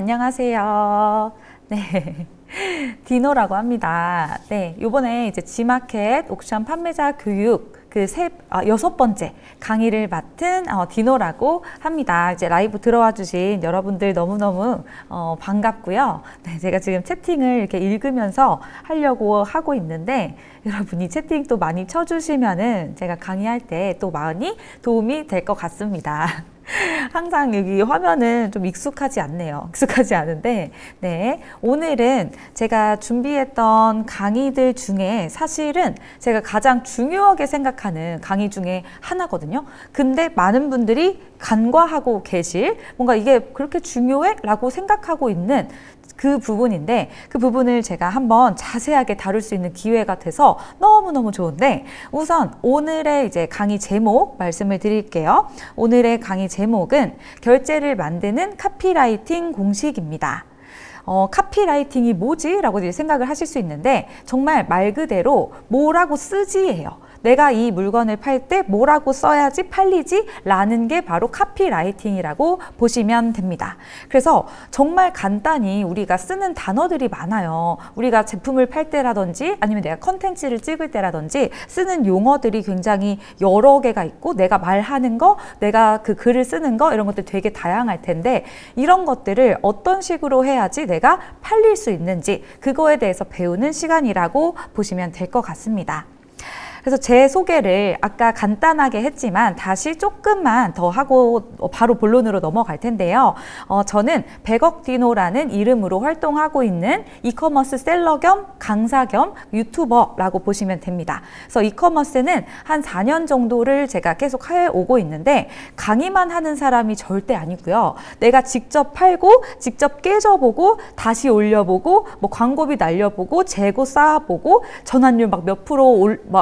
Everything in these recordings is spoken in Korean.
안녕하세요. 네. 디노라고 합니다. 네. 요번에 이제 G마켓 옥션 판매자 교육 여섯 번째 강의를 맡은 디노라고 합니다. 이제 라이브 들어와 주신 여러분들 너무너무 반갑고요. 네, 제가 지금 채팅을 이렇게 읽으면서 하려고 하고 있는데 여러분이 채팅 또 많이 쳐주시면은 제가 강의할 때 또 많이 도움이 될 것 같습니다. 항상 여기 화면은 좀 익숙하지 않네요. 익숙하지 않은데, 네. 오늘은 제가 준비했던 강의들 중에 사실은 제가 가장 중요하게 생각하는 강의 중에 하나거든요. 근데 많은 분들이 간과하고 계실 뭔가 이게 그렇게 중요해? 라고 생각하고 있는 그 부분인데 그 부분을 제가 한번 자세하게 다룰 수 있는 기회가 돼서 너무너무 좋은데 우선 오늘의 이제 강의 제목 말씀을 드릴게요. 오늘의 강의 제목은 결제를 만드는 카피라이팅 공식입니다. 카피라이팅이 뭐지? 라고 생각을 하실 수 있는데 정말 말 그대로 뭐라고 쓰지예요. 내가 이 물건을 팔 때 뭐라고 써야지 팔리지? 라는 게 바로 카피라이팅이라고 보시면 됩니다. 그래서 정말 간단히 우리가 쓰는 단어들이 많아요. 우리가 제품을 팔 때라든지 아니면 내가 컨텐츠를 찍을 때라든지 쓰는 용어들이 굉장히 여러 개가 있고 내가 말하는 거, 내가 그 글을 쓰는 거 이런 것들 되게 다양할 텐데 이런 것들을 어떤 식으로 해야지 내가 팔릴 수 있는지 그거에 대해서 배우는 시간이라고 보시면 될 것 같습니다. 그래서 제 소개를 아까 간단하게 했지만 다시 조금만 더 하고 바로 본론으로 넘어갈 텐데요. 저는 100억 디노라는 이름으로 활동하고 있는 이커머스 셀러 겸 강사 겸 유튜버라고 보시면 됩니다. 그래서 이커머스는 한 4년 정도를 제가 계속 해오고 있는데 강의만 하는 사람이 절대 아니고요. 내가 직접 팔고 직접 깨져보고 다시 올려보고 뭐 광고비 날려보고 재고 쌓아보고 전환율 막 몇 프로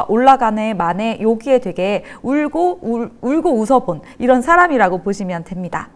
올라가네 마네 여기에 되게 울고 웃어본 이런 사람이라고 보시면 됩니다.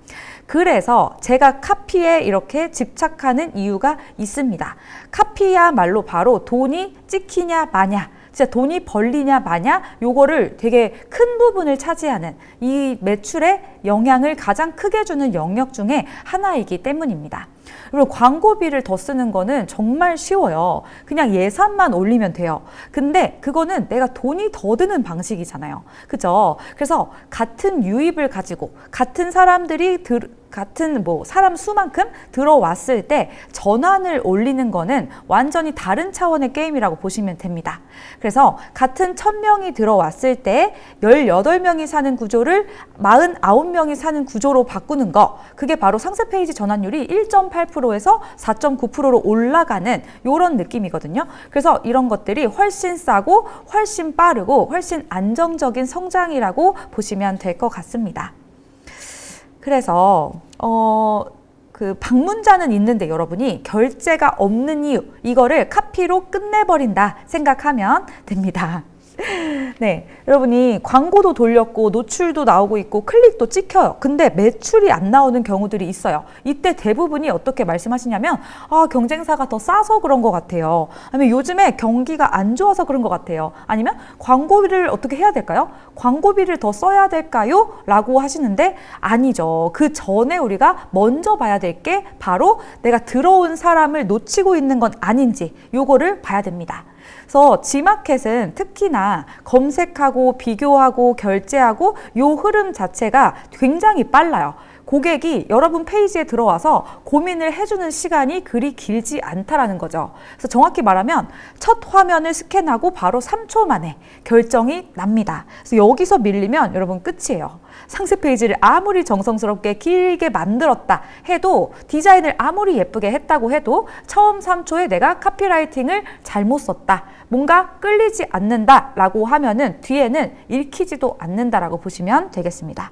그래서 제가 카피에 이렇게 집착하는 이유가 있습니다. 카피야말로 바로 돈이 찍히냐 마냐 진짜 돈이 벌리냐 마냐 요거를 되게 큰 부분을 차지하는 이 매출에 영향을 가장 크게 주는 영역 중에 하나이기 때문입니다. 그리고 광고비를 더 쓰는 거는 정말 쉬워요. 그냥 예산만 올리면 돼요. 근데 그거는 내가 돈이 더 드는 방식이잖아요. 그죠? 그래서 같은 유입을 가지고 같은 사람들이 같은 사람 수만큼 들어왔을 때 전환을 올리는 거는 완전히 다른 차원의 게임이라고 보시면 됩니다. 그래서 같은 1000명이 들어왔을 때 18명이 사는 구조를 49명이 사는 구조로 바꾸는 거 그게 바로 상세 페이지 전환율이 1.8%에서 4.9%로 올라가는 이런 느낌이거든요. 그래서 이런 것들이 훨씬 싸고 훨씬 빠르고 훨씬 안정적인 성장이라고 보시면 될 것 같습니다. 그래서 그 방문자는 있는데 여러분이 결제가 없는 이유 이거를 카피로 끝내버린다 생각하면 됩니다. 네, 여러분이 광고도 돌렸고 노출도 나오고 있고 클릭도 찍혀요. 근데 매출이 안 나오는 경우들이 있어요. 이때 대부분이 어떻게 말씀하시냐면 경쟁사가 더 싸서 그런 것 같아요. 아니면 요즘에 경기가 안 좋아서 그런 것 같아요. 아니면 광고비를 어떻게 해야 될까요? 광고비를 더 써야 될까요? 라고 하시는데 아니죠. 그 전에 우리가 먼저 봐야 될 게 바로 내가 들어온 사람을 놓치고 있는 건 아닌지 요거를 봐야 됩니다. 그래서 G마켓은 특히나 검색하고 비교하고 결제하고 요 흐름 자체가 굉장히 빨라요. 고객이 여러분 페이지에 들어와서 고민을 해주는 시간이 그리 길지 않다라는 거죠. 그래서 정확히 말하면 첫 화면을 스캔하고 바로 3초 만에 결정이 납니다. 그래서 여기서 밀리면 여러분 끝이에요. 상세 페이지를 아무리 정성스럽게 길게 만들었다 해도 디자인을 아무리 예쁘게 했다고 해도 처음 3초에 내가 카피라이팅을 잘못 썼다. 뭔가 끌리지 않는다라고 하면은 뒤에는 읽히지도 않는다라고 보시면 되겠습니다.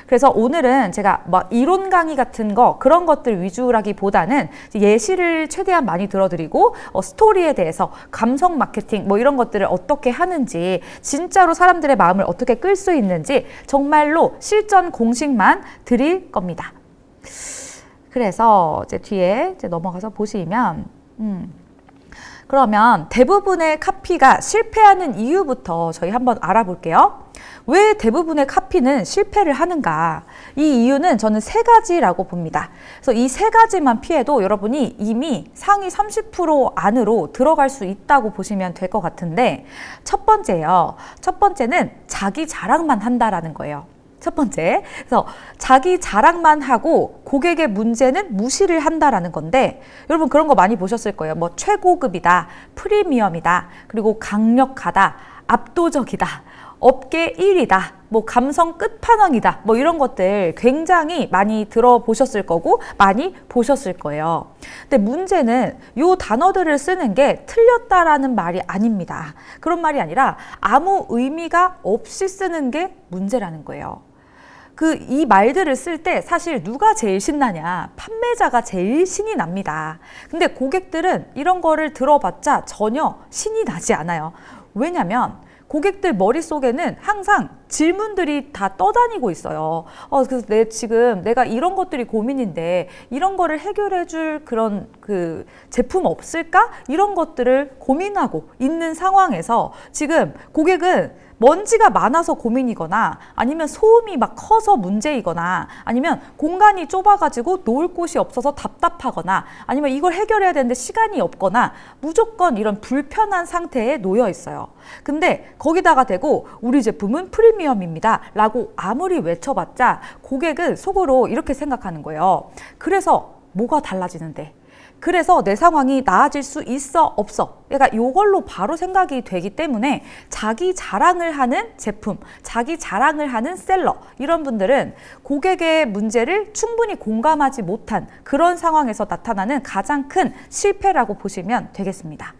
그래서 오늘은 제가 막 이론 강의 같은 거 그런 것들 위주라기보다는 예시를 최대한 많이 들어드리고 스토리에 대해서 감성 마케팅 뭐 이런 것들을 어떻게 하는지 진짜로 사람들의 마음을 어떻게 끌 수 있는지 정말로 실전 공식만 드릴 겁니다. 그래서 이제 뒤에 이제 넘어가서 보시면 그러면 대부분의 카피가 실패하는 이유부터 저희 한번 알아볼게요. 왜 대부분의 카피는 실패를 하는가? 이 이유는 저는 세 가지라고 봅니다. 그래서 이 세 가지만 피해도 여러분이 이미 상위 30% 안으로 들어갈 수 있다고 보시면 될 것 같은데, 첫 번째요. 첫 번째는 자기 자랑만 한다라는 거예요. 첫 번째. 그래서 자기 자랑만 하고 고객의 문제는 무시를 한다라는 건데, 여러분 그런 거 많이 보셨을 거예요. 뭐 최고급이다, 프리미엄이다, 그리고 강력하다, 압도적이다, 업계 1위다, 뭐 감성 끝판왕이다, 뭐 이런 것들 굉장히 많이 들어보셨을 거고 많이 보셨을 거예요. 근데 문제는 이 단어들을 쓰는 게 틀렸다라는 말이 아닙니다. 그런 말이 아니라 아무 의미가 없이 쓰는 게 문제라는 거예요. 이 말들을 쓸 때 사실 누가 제일 신나냐? 판매자가 제일 신이 납니다. 근데 고객들은 이런 거를 들어봤자 전혀 신이 나지 않아요. 왜냐면 고객들 머릿속에는 항상 질문들이 다 떠다니고 있어요. 그래서 내가 이런 것들이 고민인데 이런 거를 해결해 줄 그런 제품 없을까? 이런 것들을 고민하고 있는 상황에서 지금 고객은 먼지가 많아서 고민이거나 아니면 소음이 막 커서 문제이거나 아니면 공간이 좁아가지고 놓을 곳이 없어서 답답하거나 아니면 이걸 해결해야 되는데 시간이 없거나 무조건 이런 불편한 상태에 놓여 있어요. 근데 거기다가 대고 우리 제품은 프리미엄입니다 라고 아무리 외쳐봤자 고객은 속으로 이렇게 생각하는 거예요. 그래서 뭐가 달라지는데? 그래서 내 상황이 나아질 수 있어 없어, 그러니까 이걸로 바로 생각이 되기 때문에 자기 자랑을 하는 제품, 자기 자랑을 하는 셀러, 이런 분들은 고객의 문제를 충분히 공감하지 못한 그런 상황에서 나타나는 가장 큰 실패라고 보시면 되겠습니다.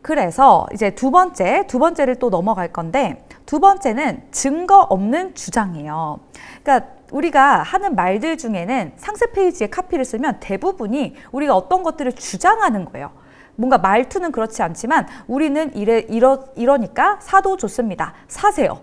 그래서 이제 두 번째를 또 넘어갈 건데, 두 번째는 증거 없는 주장이에요. 그러니까 우리가 하는 말들 중에는 상세 페이지에 카피를 쓰면 대부분이 우리가 어떤 것들을 주장하는 거예요. 뭔가 말투는 그렇지 않지만 우리는 이러니까 사도 좋습니다. 사세요.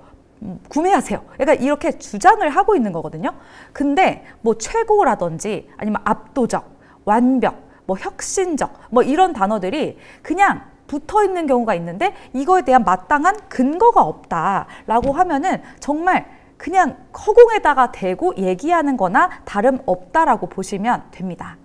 구매하세요. 그러니까 이렇게 주장을 하고 있는 거거든요. 근데 뭐 최고라든지 아니면 압도적, 완벽, 뭐 혁신적, 뭐 이런 단어들이 그냥 붙어 있는 경우가 있는데 이거에 대한 마땅한 근거가 없다라고 하면은 정말 그냥 허공에다가 대고 얘기하는 거나 다름없다라고 보시면 됩니다.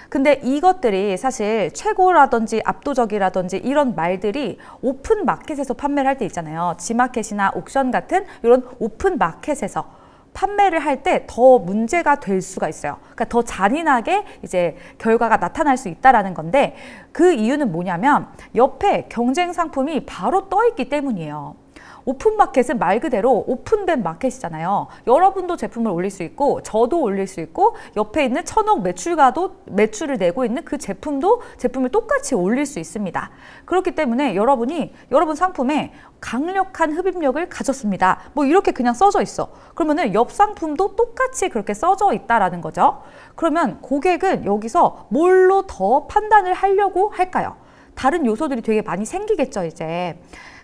근데 이것들이 사실 최고라든지 압도적이라든지 이런 말들이 오픈 마켓에서 판매를 할 때 있잖아요. 지마켓이나 옥션 같은 이런 오픈 마켓에서 판매를 할 때 더 문제가 될 수가 있어요. 그러니까 더 잔인하게 이제 결과가 나타날 수 있다라는 건데, 그 이유는 뭐냐면 옆에 경쟁 상품이 바로 떠 있기 때문이에요. 오픈마켓은 말 그대로 오픈된 마켓이잖아요. 여러분도 제품을 올릴 수 있고 저도 올릴 수 있고 옆에 있는 천억 매출가도 매출을 내고 있는 그 제품을 똑같이 올릴 수 있습니다. 그렇기 때문에 여러분 상품에 강력한 흡입력을 가졌습니다. 뭐 이렇게 그냥 써져 있어. 그러면은 옆 상품도 똑같이 그렇게 써져 있다라는 거죠. 그러면 고객은 여기서 뭘로 더 판단을 하려고 할까요? 다른 요소들이 되게 많이 생기겠죠, 이제.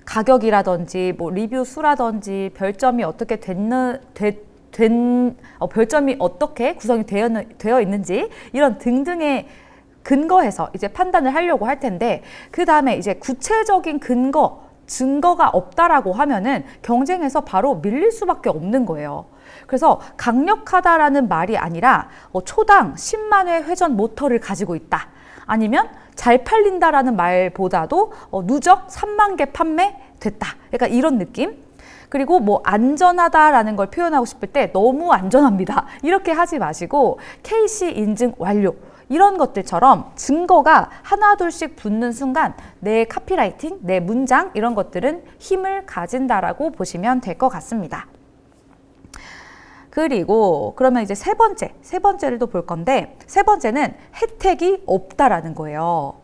가격이라든지 뭐 리뷰 수라든지 별점이 어떻게 별점이 어떻게 구성이 되어 있는지 이런 등등의 근거해서 이제 판단을 하려고 할 텐데, 그 다음에 이제 구체적인 증거가 없다라고 하면은 경쟁에서 바로 밀릴 수밖에 없는 거예요. 그래서 강력하다라는 말이 아니라 초당 10만 회 회전 모터를 가지고 있다. 아니면 잘 팔린다라는 말보다도 누적 3만 개 판매됐다. 그러니까 이런 느낌. 그리고 뭐 안전하다라는 걸 표현하고 싶을 때 너무 안전합니다. 이렇게 하지 마시고 KC 인증 완료. 이런 것들처럼 증거가 하나둘씩 붙는 순간 내 카피라이팅, 내 문장 이런 것들은 힘을 가진다라고 보시면 될 것 같습니다. 그리고 그러면 이제 세 번째를 또 볼 건데, 세 번째는 혜택이 없다라는 거예요.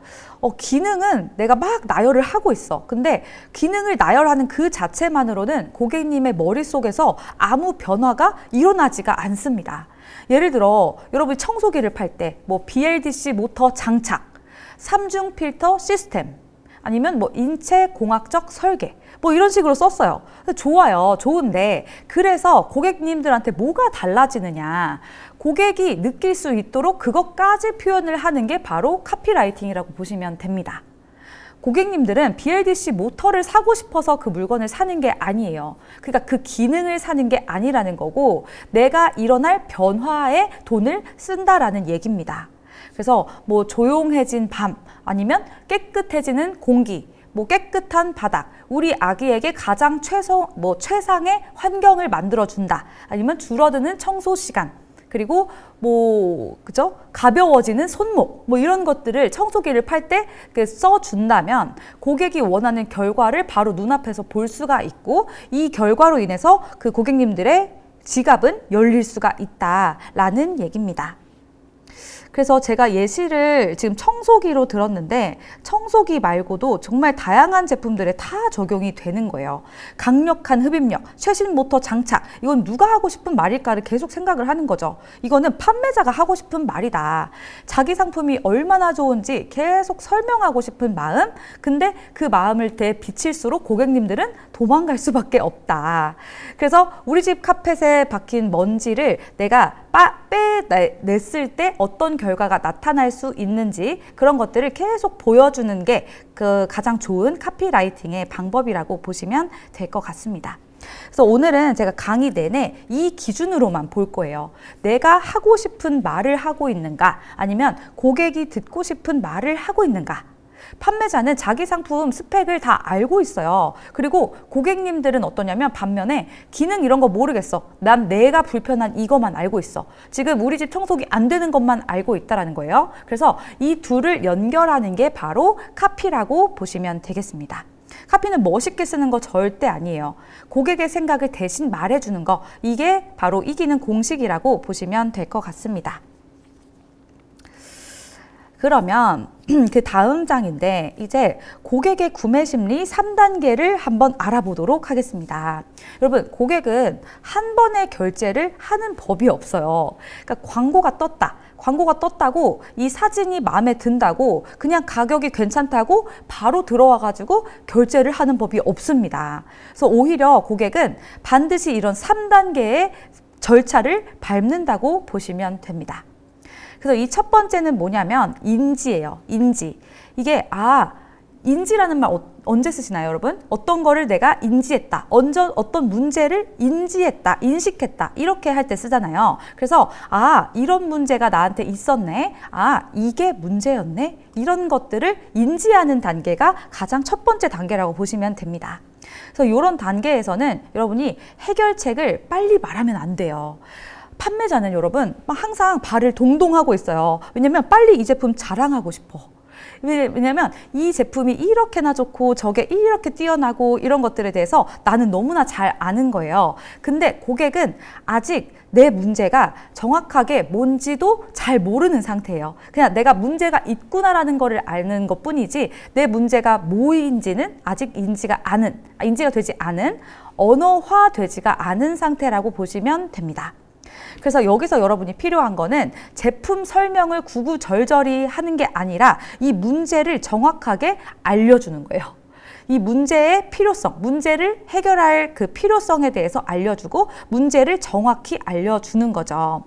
기능은 내가 막 나열을 하고 있어. 근데 기능을 나열하는 그 자체만으로는 고객님의 머릿속에서 아무 변화가 일어나지가 않습니다. 예를 들어 여러분이 청소기를 팔 때 뭐 BLDC 모터 장착, 3중 필터 시스템, 아니면 뭐 인체 공학적 설계, 뭐 이런 식으로 썼어요. 좋아요. 좋은데 그래서 고객님들한테 뭐가 달라지느냐? 고객이 느낄 수 있도록 그것까지 표현을 하는 게 바로 카피라이팅이라고 보시면 됩니다. 고객님들은 BLDC 모터를 사고 싶어서 그 물건을 사는 게 아니에요. 그러니까 그 기능을 사는 게 아니라는 거고 내가 일어날 변화에 돈을 쓴다라는 얘기입니다. 그래서 뭐 조용해진 밤 아니면 깨끗해지는 공기 뭐 깨끗한 바닥, 우리 아기에게 가장 최상의 환경을 만들어준다. 아니면 줄어드는 청소 시간, 그리고 그죠? 가벼워지는 손목, 이런 것들을 청소기를 팔 때 써준다면 고객이 원하는 결과를 바로 눈앞에서 볼 수가 있고 이 결과로 인해서 그 고객님들의 지갑은 열릴 수가 있다라는 얘기입니다. 그래서 제가 예시를 지금 청소기로 들었는데 청소기 말고도 정말 다양한 제품들에 다 적용이 되는 거예요. 강력한 흡입력, 최신 모터 장착, 이건 누가 하고 싶은 말일까를 계속 생각을 하는 거죠. 이거는 판매자가 하고 싶은 말이다. 자기 상품이 얼마나 좋은지 계속 설명하고 싶은 마음, 근데 그 마음을 비칠수록 고객님들은 도망갈 수밖에 없다. 그래서 우리 집 카펫에 박힌 먼지를 내가 빼냈을 때 어떤 결과가 나타날 수 있는지 그런 것들을 계속 보여주는 게 그 가장 좋은 카피라이팅의 방법이라고 보시면 될 것 같습니다. 그래서 오늘은 제가 강의 내내 이 기준으로만 볼 거예요. 내가 하고 싶은 말을 하고 있는가 아니면 고객이 듣고 싶은 말을 하고 있는가. 판매자는 자기 상품 스펙을 다 알고 있어요. 그리고 고객님들은 어떠냐면 반면에 기능 이런 거 모르겠어. 난 내가 불편한 이것만 알고 있어. 지금 우리 집 청소기 안 되는 것만 알고 있다는 거예요. 그래서 이 둘을 연결하는 게 바로 카피라고 보시면 되겠습니다. 카피는 멋있게 쓰는 거 절대 아니에요. 고객의 생각을 대신 말해주는 거, 이게 바로 이기는 공식이라고 보시면 될 것 같습니다. 그러면 그 다음 장인데 이제 고객의 구매 심리 3단계를 한번 알아보도록 하겠습니다. 여러분, 고객은 한 번의 결제를 하는 법이 없어요. 그러니까 광고가 떴다고 이 사진이 마음에 든다고 그냥 가격이 괜찮다고 바로 들어와가지고 결제를 하는 법이 없습니다. 그래서 오히려 고객은 반드시 이런 3단계의 절차를 밟는다고 보시면 됩니다. 그래서 이 첫 번째는 뭐냐면 인지예요. 인지. 이게 인지라는 말 언제 쓰시나요, 여러분? 어떤 거를 내가 인지했다. 어떤 문제를 인지했다, 인식했다. 이렇게 할 때 쓰잖아요. 그래서 이런 문제가 나한테 있었네. 이게 문제였네. 이런 것들을 인지하는 단계가 가장 첫 번째 단계라고 보시면 됩니다. 그래서 이런 단계에서는 여러분이 해결책을 빨리 말하면 안 돼요. 판매자는 여러분 항상 발을 동동하고 있어요. 왜냐면 빨리 이 제품 자랑하고 싶어. 왜냐면 이 제품이 이렇게나 좋고 저게 이렇게 뛰어나고 이런 것들에 대해서 나는 너무나 잘 아는 거예요. 근데 고객은 아직 내 문제가 정확하게 뭔지도 잘 모르는 상태예요. 그냥 내가 문제가 있구나라는 거를 아는 것 뿐이지 내 문제가 뭐인지는 아직 인지가 되지 않은, 언어화되지가 않은 상태라고 보시면 됩니다. 그래서 여기서 여러분이 필요한 거는 제품 설명을 구구절절히 하는 게 아니라 이 문제를 정확하게 알려주는 거예요. 이 문제의 필요성, 문제를 해결할 그 필요성에 대해서 알려주고 문제를 정확히 알려주는 거죠.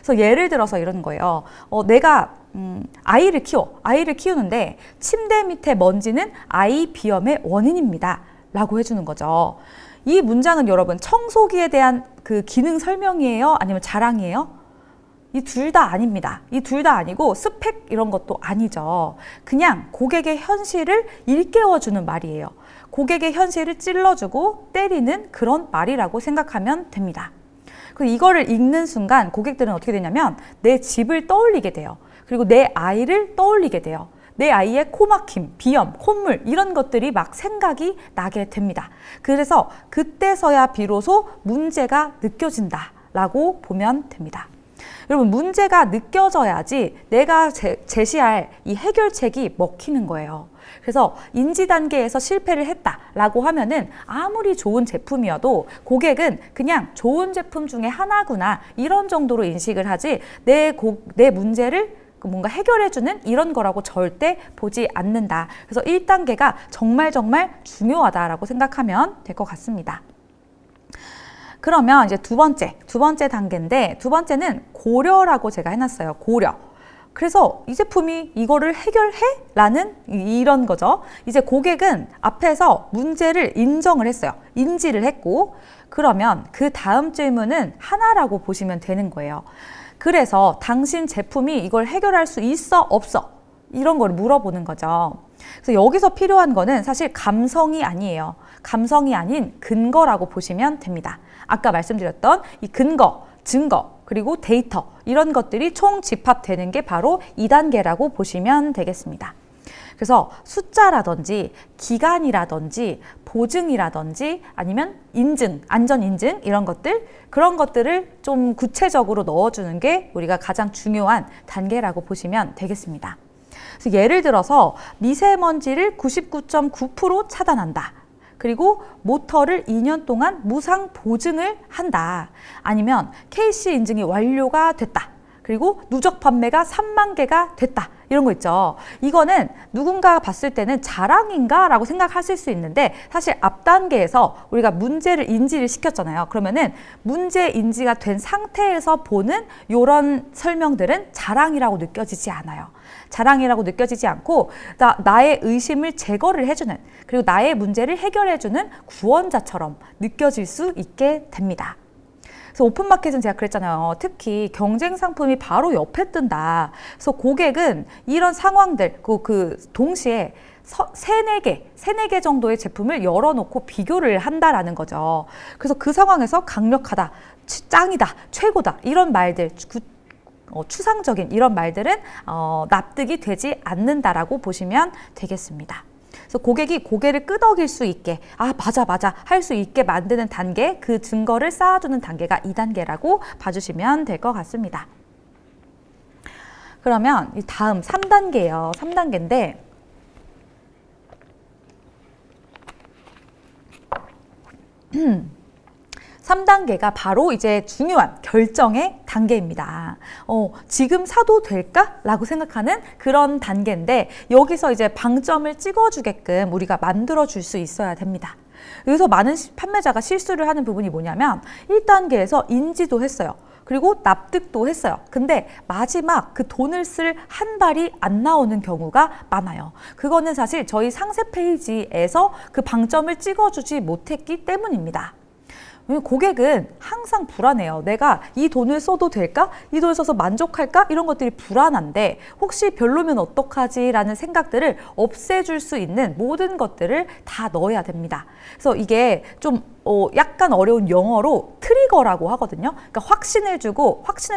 그래서 예를 들어서 이런 거예요. 내가 아이를 키우는데 침대 밑에 먼지는 아이 비염의 원인입니다. 라고 해주는 거죠. 이 문장은 여러분 청소기에 대한 그 기능 설명이에요? 아니면 자랑이에요? 이 둘 다 아닙니다. 이 둘 다 아니고 스펙 이런 것도 아니죠. 그냥 고객의 현실을 일깨워주는 말이에요. 고객의 현실을 찔러주고 때리는 그런 말이라고 생각하면 됩니다. 이거를 읽는 순간 고객들은 어떻게 되냐면 내 집을 떠올리게 돼요. 그리고 내 아이를 떠올리게 돼요. 내 아이의 코막힘, 비염, 콧물 이런 것들이 막 생각이 나게 됩니다. 그래서 그때서야 비로소 문제가 느껴진다라고 보면 됩니다. 여러분, 문제가 느껴져야지 내가 제시할 이 해결책이 먹히는 거예요. 그래서 인지 단계에서 실패를 했다라고 하면은 아무리 좋은 제품이어도 고객은 그냥 좋은 제품 중에 하나구나 이런 정도로 인식을 하지 내 문제를 뭔가 해결해주는 이런 거라고 절대 보지 않는다. 그래서 1단계가 정말 중요하다라고 생각하면 될 것 같습니다. 그러면 이제 두 번째 단계인데, 두 번째는 고려라고 제가 해놨어요. 고려. 그래서 이 제품이 이거를 해결해? 라는 이런 거죠. 이제 고객은 앞에서 문제를 인정을 했어요. 인지를 했고, 그러면 그 다음 질문은 하나라고 보시면 되는 거예요. 그래서 당신 제품이 이걸 해결할 수 있어? 없어? 이런 걸 물어보는 거죠. 그래서 여기서 필요한 거는 사실 감성이 아니에요. 감성이 아닌 근거라고 보시면 됩니다. 아까 말씀드렸던 이 근거, 증거, 그리고 데이터, 이런 것들이 총 집합되는 게 바로 2단계라고 보시면 되겠습니다. 그래서 숫자라든지 기간이라든지 보증이라든지 아니면 인증, 안전 인증 이런 것들, 그런 것들을 좀 구체적으로 넣어주는 게 우리가 가장 중요한 단계라고 보시면 되겠습니다. 그래서 예를 들어서 미세먼지를 99.9% 차단한다. 그리고 모터를 2년 동안 무상 보증을 한다. 아니면 KC 인증이 완료가 됐다. 그리고 누적 판매가 3만 개가 됐다. 이런 거 있죠. 이거는 누군가가 봤을 때는 자랑인가? 라고 생각하실 수 있는데 사실 앞 단계에서 우리가 문제를 인지를 시켰잖아요. 그러면은 문제 인지가 된 상태에서 보는 이런 설명들은 자랑이라고 느껴지지 않아요. 자랑이라고 느껴지지 않고 나의 의심을 제거를 해주는, 그리고 나의 문제를 해결해주는 구원자처럼 느껴질 수 있게 됩니다. 그래서 오픈마켓은 제가 그랬잖아요. 특히 경쟁 상품이 바로 옆에 뜬다. 그래서 고객은 이런 상황들, 동시에 세네 개 정도의 제품을 열어놓고 비교를 한다라는 거죠. 그래서 그 상황에서 강력하다, 짱이다, 최고다, 이런 말들, 추상적인 이런 말들은 납득이 되지 않는다라고 보시면 되겠습니다. 그래서 고객이 고개를 끄덕일 수 있게, 맞아 할 수 있게 만드는 단계, 그 증거를 쌓아두는 단계가 2단계라고 봐주시면 될 것 같습니다. 그러면 이 다음 3단계예요. 3단계인데 3단계가 바로 이제 중요한 결정의 단계입니다. 지금 사도 될까? 라고 생각하는 그런 단계인데 여기서 이제 방점을 찍어주게끔 우리가 만들어줄 수 있어야 됩니다. 여기서 많은 판매자가 실수를 하는 부분이 뭐냐면 1단계에서 인지도 했어요. 그리고 납득도 했어요. 근데 마지막 그 돈을 쓸 한 발이 안 나오는 경우가 많아요. 그거는 사실 저희 상세 페이지에서 그 방점을 찍어주지 못했기 때문입니다. 고객은 항상 불안해요. 내가 이 돈을 써도 될까? 이 돈을 써서 만족할까? 이런 것들이 불안한데 혹시 별로면 어떡하지? 라는 생각들을 없애줄 수 있는 모든 것들을 다 넣어야 됩니다. 그래서 이게 좀 약간 어려운 영어로 트리거라고 하거든요. 그러니까 확신을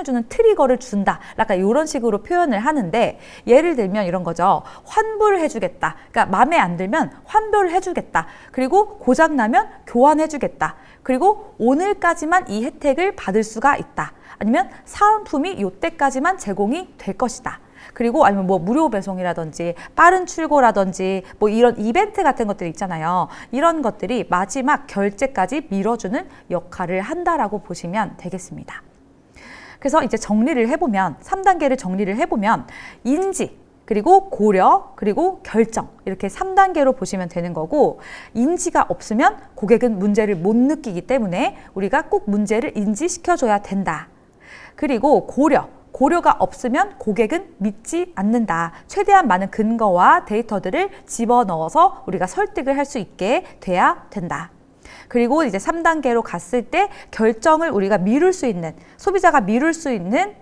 주는 트리거를 준다. 약간 이런 식으로 표현을 하는데 예를 들면 이런 거죠. 환불을 해주겠다. 그러니까 마음에 안 들면 환불을 해주겠다. 그리고 고장나면 교환해주겠다. 그리고 오늘까지만 이 혜택을 받을 수가 있다. 아니면 사은품이 이때까지만 제공이 될 것이다. 그리고 아니면 뭐 무료 배송이라든지 빠른 출고라든지 뭐 이런 이벤트 같은 것들 있잖아요. 이런 것들이 마지막 결제까지 밀어주는 역할을 한다라고 보시면 되겠습니다. 그래서 이제 정리를 해보면 3단계를 정리를 해보면 인지, 그리고 고려, 그리고 결정, 이렇게 3단계로 보시면 되는 거고, 인지가 없으면 고객은 문제를 못 느끼기 때문에 우리가 꼭 문제를 인지시켜줘야 된다. 그리고 고려가 없으면 고객은 믿지 않는다. 최대한 많은 근거와 데이터들을 집어넣어서 우리가 설득을 할 수 있게 돼야 된다. 그리고 이제 3단계로 갔을 때 결정을 우리가 미룰 수 있는, 소비자가 미룰 수 있는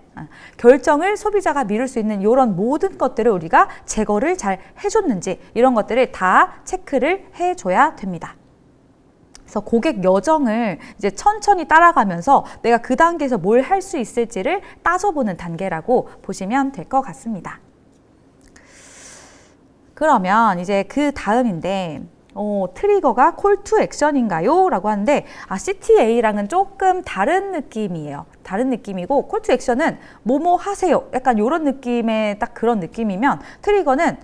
이런 모든 것들을 우리가 제거를 잘 해줬는지 이런 것들을 다 체크를 해줘야 됩니다. 그래서 고객 여정을 이제 천천히 따라가면서 내가 그 단계에서 뭘 할 수 있을지를 따져보는 단계라고 보시면 될 것 같습니다. 그러면 이제 그 다음인데 트리거가 콜 투 액션인가요? 라고 하는데 CTA랑은 조금 다른 느낌이에요. 다른 느낌이고 콜 투 액션은 뭐뭐 하세요. 약간 이런 느낌의 딱 그런 느낌이면 트리거는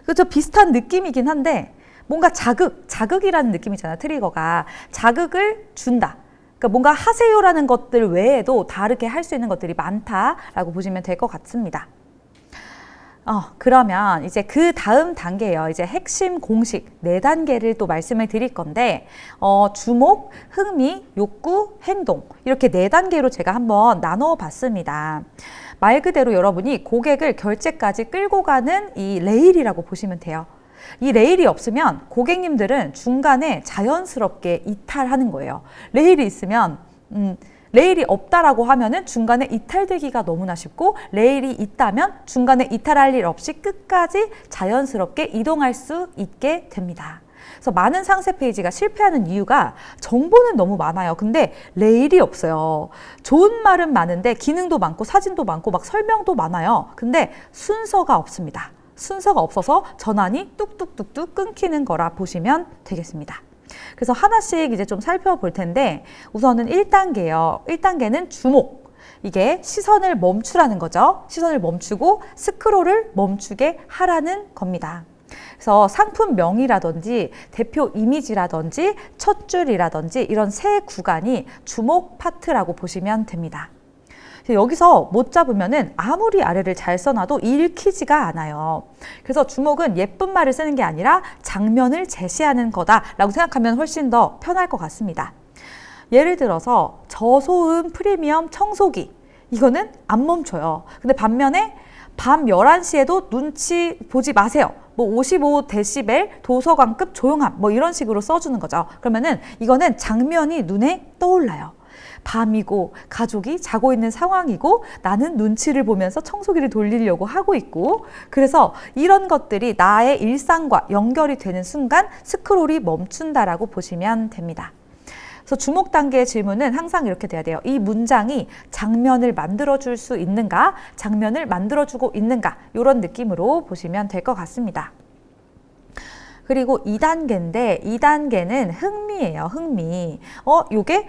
그렇죠. 비슷한 느낌이긴 한데 뭔가 자극이라는 느낌이잖아요. 트리거가 자극을 준다. 그러니까 뭔가 하세요라는 것들 외에도 다르게 할 수 있는 것들이 많다라고 보시면 될 것 같습니다. 그러면 이제 그 다음 단계예요. 이제 핵심 공식 4단계를 또 말씀을 드릴 건데, 주목, 흥미, 욕구, 행동. 이렇게 4단계로 제가 한번 나눠 봤습니다. 말 그대로 여러분이 고객을 결제까지 끌고 가는 이 레일이라고 보시면 돼요. 이 레일이 없으면 고객님들은 중간에 자연스럽게 이탈하는 거예요. 레일이 있으면, 레일이 없다라고 하면은 중간에 이탈되기가 너무나 쉽고, 레일이 있다면 중간에 이탈할 일 없이 끝까지 자연스럽게 이동할 수 있게 됩니다. 그래서 많은 상세 페이지가 실패하는 이유가 정보는 너무 많아요. 근데 레일이 없어요. 좋은 말은 많은데 기능도 많고 사진도 많고 막 설명도 많아요. 근데 순서가 없습니다. 순서가 없어서 전환이 뚝뚝뚝뚝 끊기는 거라 보시면 되겠습니다. 그래서 하나씩 이제 좀 살펴볼 텐데, 우선은 1단계요. 1단계는 주목. 이게 시선을 멈추라는 거죠. 시선을 멈추고 스크롤을 멈추게 하라는 겁니다. 그래서 상품명이라든지 대표 이미지라든지 첫 줄이라든지 이런 세 구간이 주목 파트라고 보시면 됩니다. 여기서 못 잡으면은 아무리 아래를 잘 써놔도 읽히지가 않아요. 그래서 주목은 예쁜 말을 쓰는 게 아니라 장면을 제시하는 거다라고 생각하면 훨씬 더 편할 것 같습니다. 예를 들어서 저소음 프리미엄 청소기, 이거는 안 멈춰요. 근데 반면에 밤 11시에도 눈치 보지 마세요. 뭐 55데시벨 도서관급 조용함, 뭐 이런 식으로 써주는 거죠. 그러면은 이거는 장면이 눈에 떠올라요. 밤이고 가족이 자고 있는 상황이고 나는 눈치를 보면서 청소기를 돌리려고 하고 있고, 그래서 이런 것들이 나의 일상과 연결이 되는 순간 스크롤이 멈춘다라고 보시면 됩니다. 그래서 주목 단계의 질문은 항상 이렇게 돼야 돼요. 이 문장이 장면을 만들어줄 수 있는가, 장면을 만들어주고 있는가, 이런 느낌으로 보시면 될 것 같습니다. 그리고 2단계인데 2단계는 흥미예요. 흥미. 요게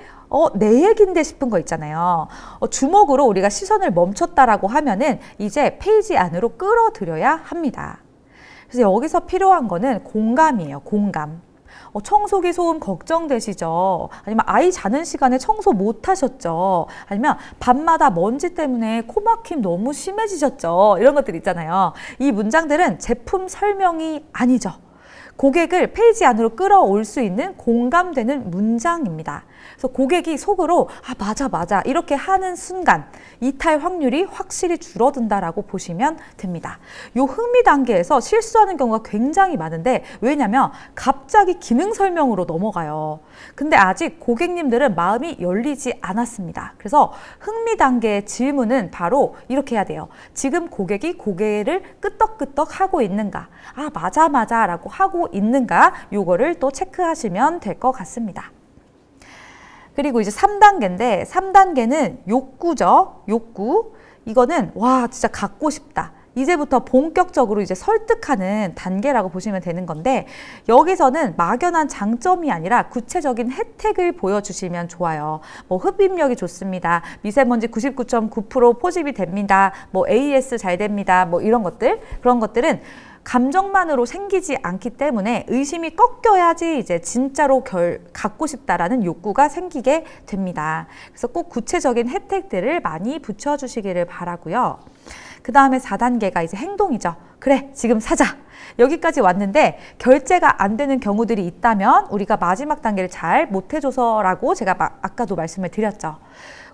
내 얘긴데 싶은 거 있잖아요. 주목으로 우리가 시선을 멈췄다라고 하면은 이제 페이지 안으로 끌어들여야 합니다. 그래서 여기서 필요한 거는 공감이에요. 공감. 청소기 소음 걱정되시죠? 아니면 아이 자는 시간에 청소 못 하셨죠? 아니면 밤마다 먼지 때문에 코막힘 너무 심해지셨죠? 이런 것들 있잖아요. 이 문장들은 제품 설명이 아니죠. 고객을 페이지 안으로 끌어올 수 있는 공감되는 문장입니다. 그래서 고객이 속으로 맞아 이렇게 하는 순간 이탈 확률이 확실히 줄어든다라고 보시면 됩니다. 요 흥미 단계에서 실수하는 경우가 굉장히 많은데, 왜냐면 갑자기 기능 설명으로 넘어가요. 근데 아직 고객님들은 마음이 열리지 않았습니다. 그래서 흥미 단계의 질문은 바로 이렇게 해야 돼요. 지금 고객이 고개를 끄덕끄덕 하고 있는가? 맞아 라고 하고 있는가? 요거를 또 체크하시면 될 것 같습니다. 그리고 이제 3단계인데 3단계는 욕구죠. 욕구. 이거는 진짜 갖고 싶다. 이제부터 본격적으로 이제 설득하는 단계라고 보시면 되는 건데, 여기서는 막연한 장점이 아니라 구체적인 혜택을 보여주시면 좋아요. 뭐 흡입력이 좋습니다. 미세먼지 99.9% 포집이 됩니다. 뭐 AS 잘 됩니다. 뭐 이런 것들. 그런 것들은 감정만으로 생기지 않기 때문에 의심이 꺾여야지 이제 진짜로 갖고 싶다라는 욕구가 생기게 됩니다. 그래서 꼭 구체적인 혜택들을 많이 붙여주시기를 바라고요. 그 다음에 4단계가 이제 행동이죠. 그래, 지금 사자. 여기까지 왔는데 결제가 안 되는 경우들이 있다면 우리가 마지막 단계를 잘 못해줘서라고 제가 아까도 말씀을 드렸죠.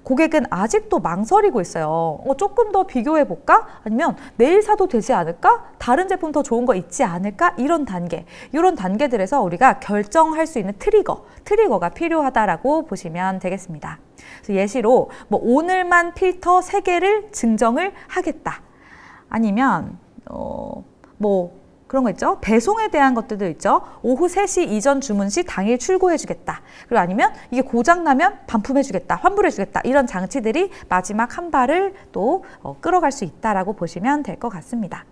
고객은 아직도 망설이고 있어요. 조금 더 비교해볼까? 아니면 내일 사도 되지 않을까? 다른 제품 더 좋은 거 있지 않을까? 이런 단계들에서 우리가 결정할 수 있는 트리거가 필요하다라고 보시면 되겠습니다. 그래서 예시로 오늘만 필터 3개를 증정을 하겠다. 아니면 그런 거 있죠. 배송에 대한 것들도 있죠. 오후 3시 이전 주문 시 당일 출고해 주겠다. 그리고 아니면 이게 고장나면 반품해 주겠다. 환불해 주겠다. 이런 장치들이 마지막 한 발을 또 끌어갈 수 있다라고 보시면 될 것 같습니다.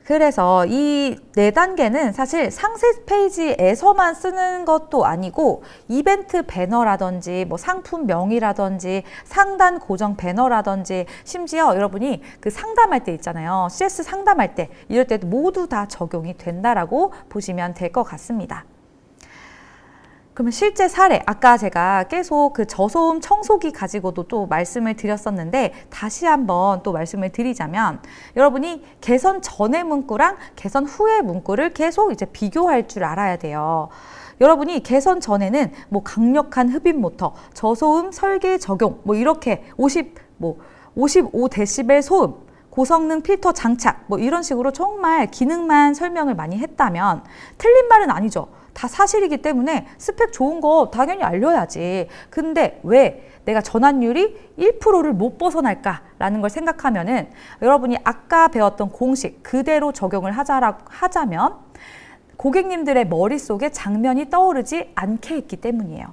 그래서 이 4단계는 사실 상세 페이지에서만 쓰는 것도 아니고 이벤트 배너라든지 상품명이라든지 상단 고정 배너라든지 심지어 여러분이 그 상담할 때 있잖아요. CS 상담할 때 이럴 때도 모두 다 적용이 된다라고 보시면 될 것 같습니다. 그러면 실제 사례, 아까 제가 계속 그 저소음 청소기 가지고도 또 말씀을 드렸었는데 다시 한번 또 말씀을 드리자면 여러분이 개선 전의 문구랑 개선 후의 문구를 계속 이제 비교할 줄 알아야 돼요. 여러분이 개선 전에는 뭐 강력한 흡입 모터, 저소음 설계 적용, 뭐 이렇게 55데시벨 소음, 고성능 필터 장착, 뭐 이런 식으로 정말 기능만 설명을 많이 했다면 틀린 말은 아니죠. 다 사실이기 때문에 스펙 좋은 거 당연히 알려야지. 근데 왜 내가 전환율이 1%를 못 벗어날까라는 걸 생각하면은 여러분이 아까 배웠던 공식 그대로 적용을 하자면 고객님들의 머릿속에 장면이 떠오르지 않게 했기 때문이에요.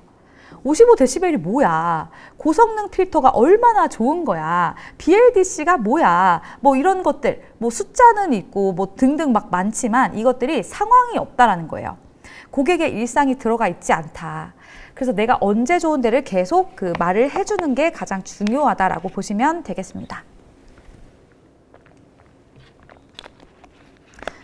55데시벨이 뭐야? 고성능 필터가 얼마나 좋은 거야? BLDC가 뭐야? 뭐 이런 것들, 뭐 숫자는 있고 뭐 등등 막 많지만 이것들이 상황이 없다라는 거예요. 고객의 일상이 들어가 있지 않다. 그래서 내가 언제 좋은 데를 계속 그 말을 해주는 게 가장 중요하다라고 보시면 되겠습니다.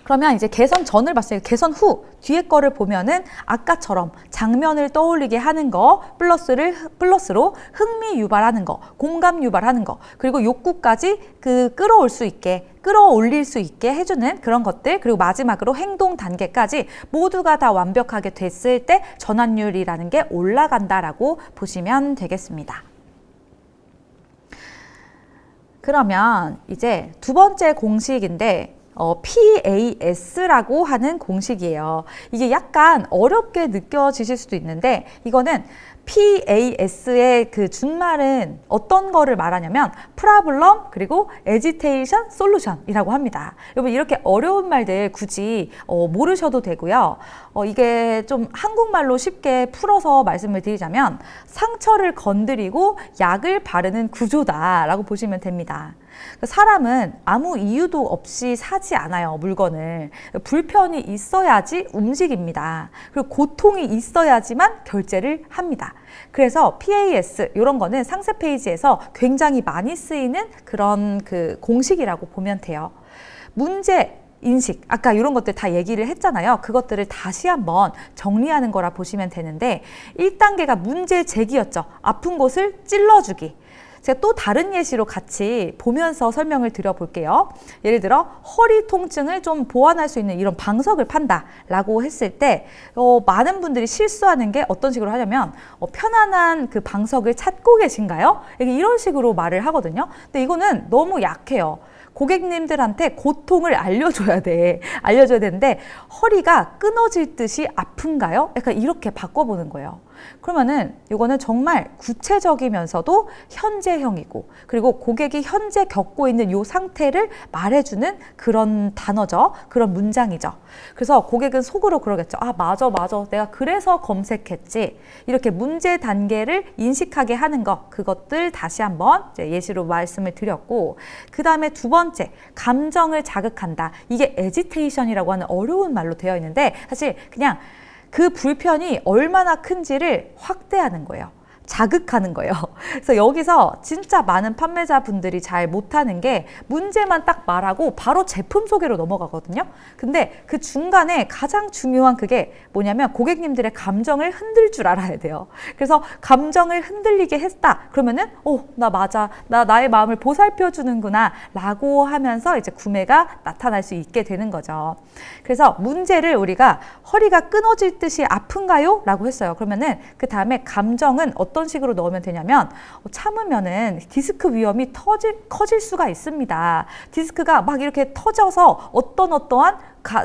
그러면 이제 개선 전을 봤어요. 개선 후 뒤에 거를 보면은 아까처럼 장면을 떠올리게 하는 거 플러스로 흥미 유발하는 거, 공감 유발하는 거, 그리고 욕구까지 끌어올릴 수 있게 해주는 그런 것들, 그리고 마지막으로 행동 단계까지 모두가 다 완벽하게 됐을 때 전환율이라는 게 올라간다라고 보시면 되겠습니다. 그러면 이제 두 번째 공식인데 PAS라고 하는 공식이에요. 이게 약간 어렵게 느껴지실 수도 있는데 이거는 PAS의 그 준말은 어떤 거를 말하냐면 Problem 그리고 Agitation Solution이라고 합니다. 여러분 이렇게 어려운 말들 굳이 모르셔도 되고요. 이게 좀 한국말로 쉽게 풀어서 말씀을 드리자면 상처를 건드리고 약을 바르는 구조다라고 보시면 됩니다. 사람은 아무 이유도 없이 사지 않아요, 물건을. 불편이 있어야지 움직입니다. 그리고 고통이 있어야지만 결제를 합니다. 그래서 PAS 이런 거는 상세 페이지에서 굉장히 많이 쓰이는 그런 그 공식이라고 보면 돼요. 문제 인식, 아까 이런 것들 다 얘기를 했잖아요. 그것들을 다시 한번 정리하는 거라 보시면 되는데 1단계가 문제 제기였죠. 아픈 곳을 찔러주기. 제가 또 다른 예시로 같이 보면서 설명을 드려볼게요. 예를 들어 허리 통증을 좀 보완할 수 있는 이런 방석을 판다라고 했을 때 많은 분들이 실수하는 게 어떤 식으로 하냐면 편안한 그 방석을 찾고 계신가요? 이런 식으로 말을 하거든요. 근데 이거는 너무 약해요. 고객님들한테 고통을 알려줘야 되는데 허리가 끊어질 듯이 아픈가요? 약간 이렇게 바꿔보는 거예요. 그러면은 이거는 정말 구체적이면서도 현재형이고 그리고 고객이 현재 겪고 있는 이 상태를 말해주는 그런 단어죠. 그런 문장이죠. 그래서 고객은 속으로 그러겠죠. 아, 맞아. 내가 그래서 검색했지. 이렇게 문제 단계를 인식하게 하는 것, 그것들 다시 한번 예시로 말씀을 드렸고, 그 다음에 두 번째, 감정을 자극한다. 이게 에지테이션이라고 하는 어려운 말로 되어 있는데 사실 그냥 그 불편이 얼마나 큰지를 확대하는 거예요. 자극하는 거예요. 그래서 여기서 진짜 많은 판매자분들이 잘 못하는 게 문제만 딱 말하고 바로 제품 소개로 넘어가거든요. 근데 그 중간에 가장 중요한 그게 뭐냐면 고객님들의 감정을 흔들 줄 알아야 돼요. 그래서 감정을 흔들리게 했다. 그러면은 나 맞아. 나의 마음을 보살펴 주는구나 라고 하면서 이제 구매가 나타날 수 있게 되는 거죠. 그래서 문제를 우리가 허리가 끊어질 듯이 아픈가요? 라고 했어요. 그러면은 그 다음에 감정은 어떤 식으로 넣으면 되냐면 참으면은 디스크 위험이 커질 수가 있습니다. 디스크가 막 이렇게 터져서 어떠한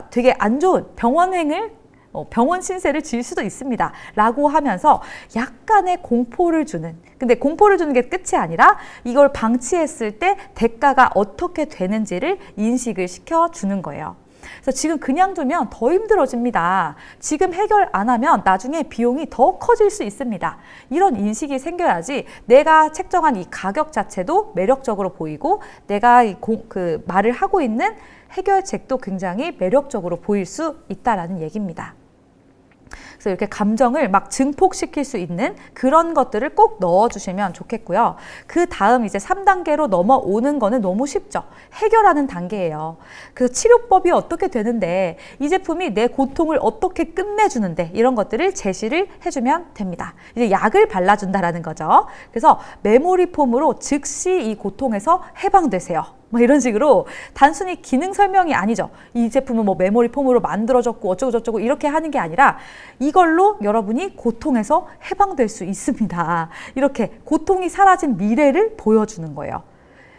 되게 안 좋은 병원 신세를 질 수도 있습니다. 라고 하면서 약간의 공포를 주는, 근데 공포를 주는 게 끝이 아니라 이걸 방치했을 때 대가가 어떻게 되는지를 인식을 시켜주는 거예요. 그래서 지금 그냥 두면 더 힘들어집니다. 지금 해결 안 하면 나중에 비용이 더 커질 수 있습니다. 이런 인식이 생겨야지 내가 책정한 이 가격 자체도 매력적으로 보이고 내가 그 말을 하고 있는 해결책도 굉장히 매력적으로 보일 수 있다라는 얘기입니다. 그래서 이렇게 감정을 막 증폭시킬 수 있는 그런 것들을 꼭 넣어주시면 좋겠고요. 그 다음 이제 3단계로 넘어오는 거는 너무 쉽죠. 해결하는 단계예요. 그래서 치료법이 어떻게 되는데, 이 제품이 내 고통을 어떻게 끝내주는데, 이런 것들을 제시를 해주면 됩니다. 이제 약을 발라준다라는 거죠. 그래서 메모리 폼으로 즉시 이 고통에서 해방되세요. 뭐 이런 식으로 단순히 기능 설명이 아니죠. 이 제품은 뭐 메모리 폼으로 만들어졌고 어쩌고 저쩌고 이렇게 하는 게 아니라 이걸로 여러분이 고통에서 해방될 수 있습니다. 이렇게 고통이 사라진 미래를 보여주는 거예요.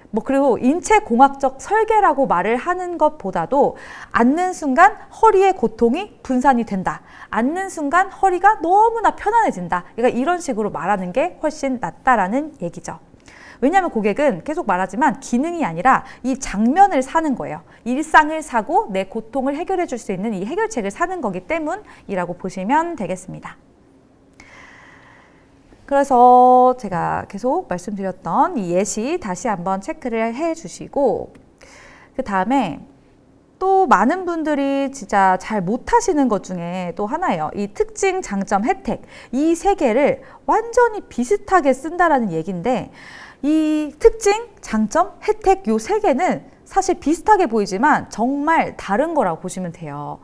뭐 그리고 인체공학적 설계라고 말을 하는 것보다도 앉는 순간 허리의 고통이 분산이 된다. 앉는 순간 허리가 너무나 편안해진다. 그러니까 이런 식으로 말하는 게 훨씬 낫다라는 얘기죠. 왜냐하면 고객은 계속 말하지만 기능이 아니라 이 장면을 사는 거예요. 일상을 사고 내 고통을 해결해 줄 수 있는 이 해결책을 사는 거기 때문이라고 보시면 되겠습니다. 그래서 제가 계속 말씀드렸던 이 예시 다시 한번 체크를 해 주시고, 그 다음에 또 많은 분들이 진짜 잘 못하시는 것 중에 또 하나예요. 이 특징, 장점, 혜택 이 세 개를 완전히 비슷하게 쓴다라는 얘기인데, 이 특징, 장점, 혜택 요 세 개는 사실 비슷하게 보이지만 정말 다른 거라고 보시면 돼요.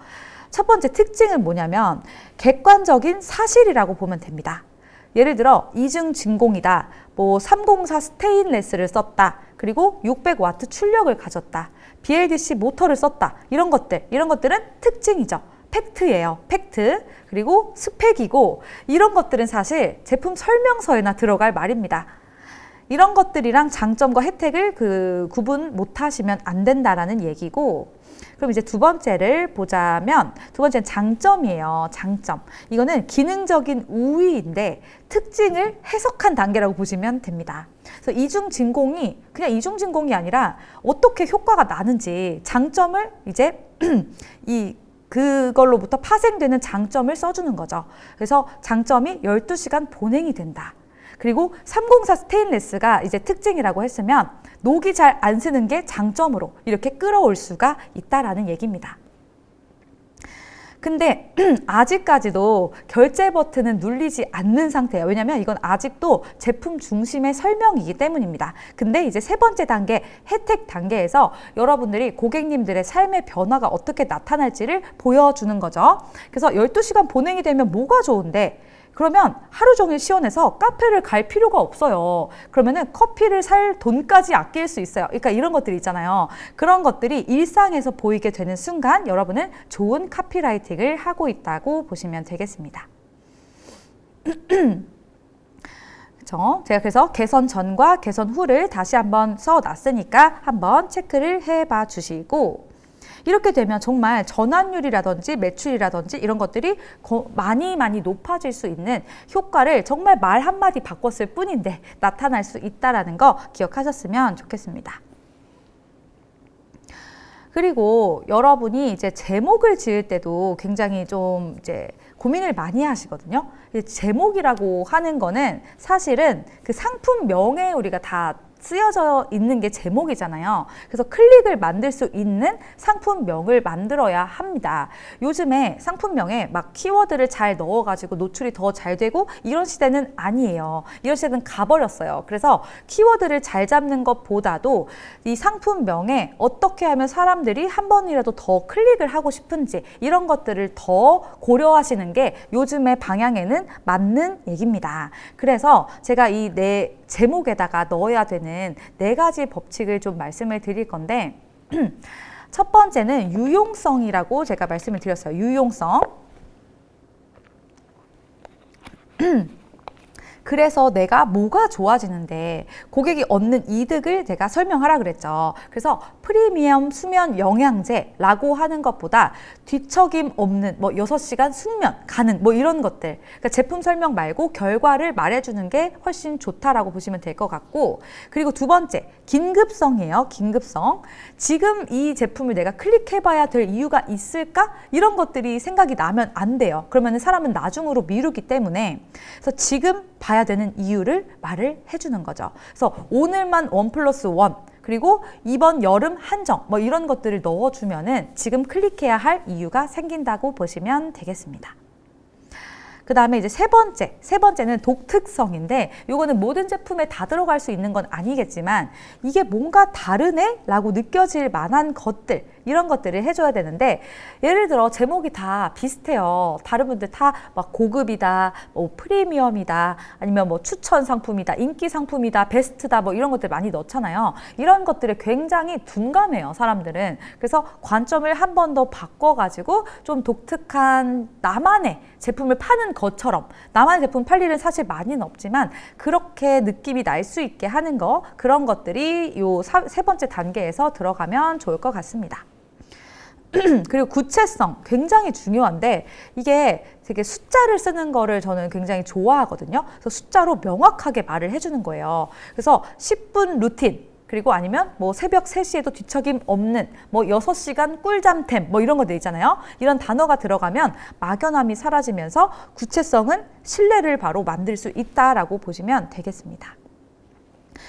첫 번째 특징은 뭐냐면 객관적인 사실이라고 보면 됩니다. 예를 들어 이중 진공이다, 뭐 304 스테인레스를 썼다, 그리고 600와트 출력을 가졌다, BLDC 모터를 썼다, 이런 것들은 특징이죠. 팩트예요. 팩트. 그리고 스펙이고, 이런 것들은 사실 제품 설명서에나 들어갈 말입니다. 이런 것들이랑 장점과 혜택을 구분 못 하시면 안 된다라는 얘기고, 그럼 이제 두 번째를 보자면, 두 번째는 장점이에요. 장점. 이거는 기능적인 우위인데 특징을 해석한 단계라고 보시면 됩니다. 그래서 이중 진공이 그냥 이중 진공이 아니라 어떻게 효과가 나는지 장점을 이제 그걸로부터 파생되는 장점을 써주는 거죠. 그래서 장점이 12시간 본행이 된다. 그리고 304 스테인레스가 이제 특징이라고 했으면 녹이 잘 안 새는 게 장점으로 이렇게 끌어올 수가 있다라는 얘기입니다. 근데 아직까지도 결제 버튼은 눌리지 않는 상태예요. 왜냐하면 이건 아직도 제품 중심의 설명이기 때문입니다. 근데 이제 세 번째 단계, 혜택 단계에서 여러분들이 고객님들의 삶의 변화가 어떻게 나타날지를 보여주는 거죠. 그래서 12시간 본행이 되면 뭐가 좋은데, 그러면 하루 종일 시원해서 카페를 갈 필요가 없어요. 그러면은 커피를 살 돈까지 아낄 수 있어요. 그러니까 이런 것들이 있잖아요. 그런 것들이 일상에서 보이게 되는 순간 여러분은 좋은 카피라이팅을 하고 있다고 보시면 되겠습니다. 그렇죠? 제가 그래서 개선 전과 개선 후를 다시 한번 써놨으니까 한번 체크를 해봐 주시고, 이렇게 되면 정말 전환율이라든지 매출이라든지 이런 것들이 많이 높아질 수 있는 효과를 정말 말 한마디 바꿨을 뿐인데 나타날 수 있다는 거 기억하셨으면 좋겠습니다. 그리고 여러분이 이제 제목을 지을 때도 굉장히 좀 이제 고민을 많이 하시거든요. 제목이라고 하는 거는 사실은 그 상품명에 우리가 다 쓰여져 있는 게 제목이잖아요. 그래서 클릭을 만들 수 있는 상품명을 만들어야 합니다. 요즘에 상품명에 막 키워드를 잘 넣어가지고 노출이 더 잘 되고 이런 시대는 아니에요. 이런 시대는 가버렸어요. 그래서 키워드를 잘 잡는 것보다도 이 상품명에 어떻게 하면 사람들이 한 번이라도 더 클릭을 하고 싶은지 이런 것들을 더 고려하시는 게 요즘의 방향에는 맞는 얘기입니다. 그래서 제가 이 내 제목에다가 넣어야 되는 4가지 법칙을 좀 말씀을 드릴 건데, 첫 번째는 유용성이라고 제가 말씀을 드렸어요. 유용성. 그래서 내가 뭐가 좋아지는데 고객이 얻는 이득을 제가 설명하라 그랬죠. 그래서 프리미엄 수면 영양제라고 하는 것보다 뒤척임 없는 뭐 6시간 숙면 가능 뭐 이런 것들, 그러니까 제품 설명 말고 결과를 말해주는 게 훨씬 좋다라고 보시면 될 것 같고, 그리고 두 번째 긴급성이에요. 긴급성. 지금 이 제품을 내가 클릭해봐야 될 이유가 있을까? 이런 것들이 생각이 나면 안 돼요. 그러면 사람은 나중으로 미루기 때문에, 그래서 지금 봐야 되는 이유를 말을 해주는 거죠. 그래서 오늘만 1+1 그리고 이번 여름 한정 뭐 이런 것들을 넣어주면은 지금 클릭해야 할 이유가 생긴다고 보시면 되겠습니다. 그 다음에 이제 세 번째는 독특성인데 이거는 모든 제품에 다 들어갈 수 있는 건 아니겠지만 이게 뭔가 다르네? 라고 느껴질 만한 것들, 이런 것들을 해줘야 되는데 예를 들어 제목이 다 비슷해요. 다른 분들 다 막 고급이다, 뭐 프리미엄이다, 아니면 뭐 추천 상품이다, 인기 상품이다, 베스트다, 뭐 이런 것들 많이 넣잖아요. 이런 것들에 굉장히 둔감해요, 사람들은. 그래서 관점을 한 번 더 바꿔가지고 좀 독특한 나만의 제품을 파는 것처럼, 나만의 제품 팔 일은 사실 많이는 없지만 그렇게 느낌이 날 수 있게 하는 거, 그런 것들이 요 세 번째 단계에서 들어가면 좋을 것 같습니다. 그리고 구체성 굉장히 중요한데 이게 되게 숫자를 쓰는 거를 저는 굉장히 좋아하거든요. 그래서 숫자로 명확하게 말을 해주는 거예요. 그래서 10분 루틴, 그리고 아니면 뭐 새벽 3시에도 뒤척임 없는 뭐 6시간 꿀잠템 뭐 이런 것들 있잖아요. 이런 단어가 들어가면 막연함이 사라지면서 구체성은 신뢰를 바로 만들 수 있다라고 보시면 되겠습니다.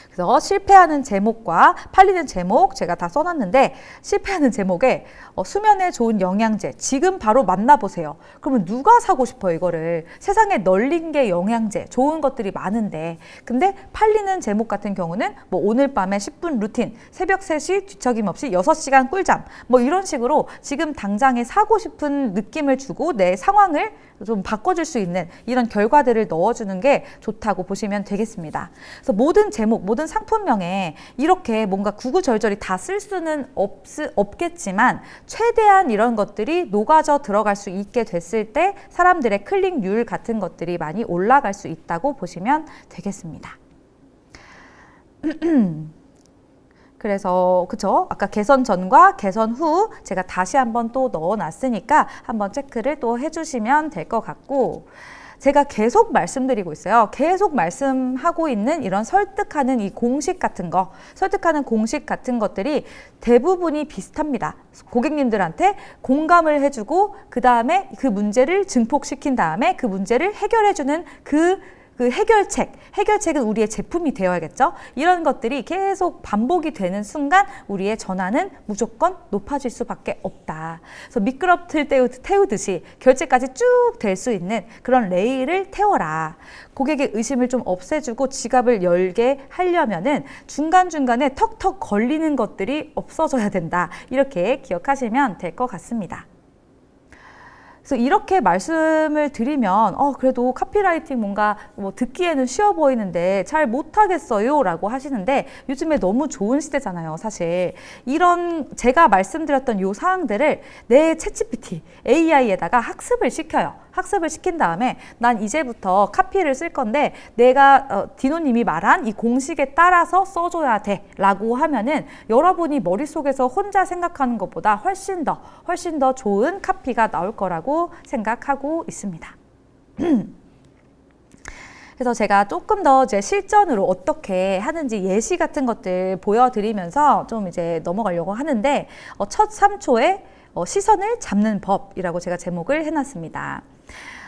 그래서 실패하는 제목과 팔리는 제목 제가 다 써놨는데, 실패하는 제목에 수면에 좋은 영양제 지금 바로 만나보세요. 그러면 누가 사고 싶어요, 이거를? 세상에 널린 게 영양제 좋은 것들이 많은데. 근데 팔리는 제목 같은 경우는 뭐 오늘 밤에 10분 루틴, 새벽 3시 뒤척임 없이 6시간 꿀잠, 뭐 이런 식으로 지금 당장에 사고 싶은 느낌을 주고 내 상황을 좀 바꿔줄 수 있는 이런 결과들을 넣어주는 게 좋다고 보시면 되겠습니다. 그래서 모든 제목, 모든 상품명에 이렇게 뭔가 구구절절히 다 쓸 수는 없겠지만 최대한 이런 것들이 녹아져 들어갈 수 있게 됐을 때 사람들의 클릭률 같은 것들이 많이 올라갈 수 있다고 보시면 되겠습니다. 그래서 그쵸? 아까 개선 전과 개선 후 제가 다시 한번 또 넣어놨으니까 한번 체크를 또 해주시면 될 것 같고, 제가 계속 말씀드리고 있어요. 계속 말씀하고 있는 이런 설득하는 이 공식 같은 거, 설득하는 공식 같은 것들이 대부분이 비슷합니다. 고객님들한테 공감을 해주고 그 다음에 그 문제를 증폭시킨 다음에 그 문제를 해결해주는 그 해결책은 우리의 제품이 되어야겠죠. 이런 것들이 계속 반복이 되는 순간 우리의 전환은 무조건 높아질 수밖에 없다. 그래서 미끄럼틀 태우듯이 결제까지 쭉 될 수 있는 그런 레일을 태워라. 고객의 의심을 좀 없애주고 지갑을 열게 하려면은 중간중간에 턱턱 걸리는 것들이 없어져야 된다. 이렇게 기억하시면 될 것 같습니다. 그래서 이렇게 말씀을 드리면 그래도 카피라이팅 뭔가 뭐 듣기에는 쉬워 보이는데 잘 못하겠어요 라고 하시는데, 요즘에 너무 좋은 시대잖아요, 사실. 이런 제가 말씀드렸던 요 사항들을 내 챗GPT, AI에다가 학습을 시켜요. 학습을 시킨 다음에 난 이제부터 카피를 쓸 건데 내가 디노님이 말한 이 공식에 따라서 써줘야 돼 라고 하면은 여러분이 머릿속에서 혼자 생각하는 것보다 훨씬 더 좋은 카피가 나올 거라고 생각하고 있습니다. 그래서 제가 조금 더 이제 실전으로 어떻게 하는지 예시 같은 것들 보여드리면서 좀 이제 넘어가려고 하는데, 첫 3초에 시선을 잡는 법이라고 제가 제목을 해놨습니다.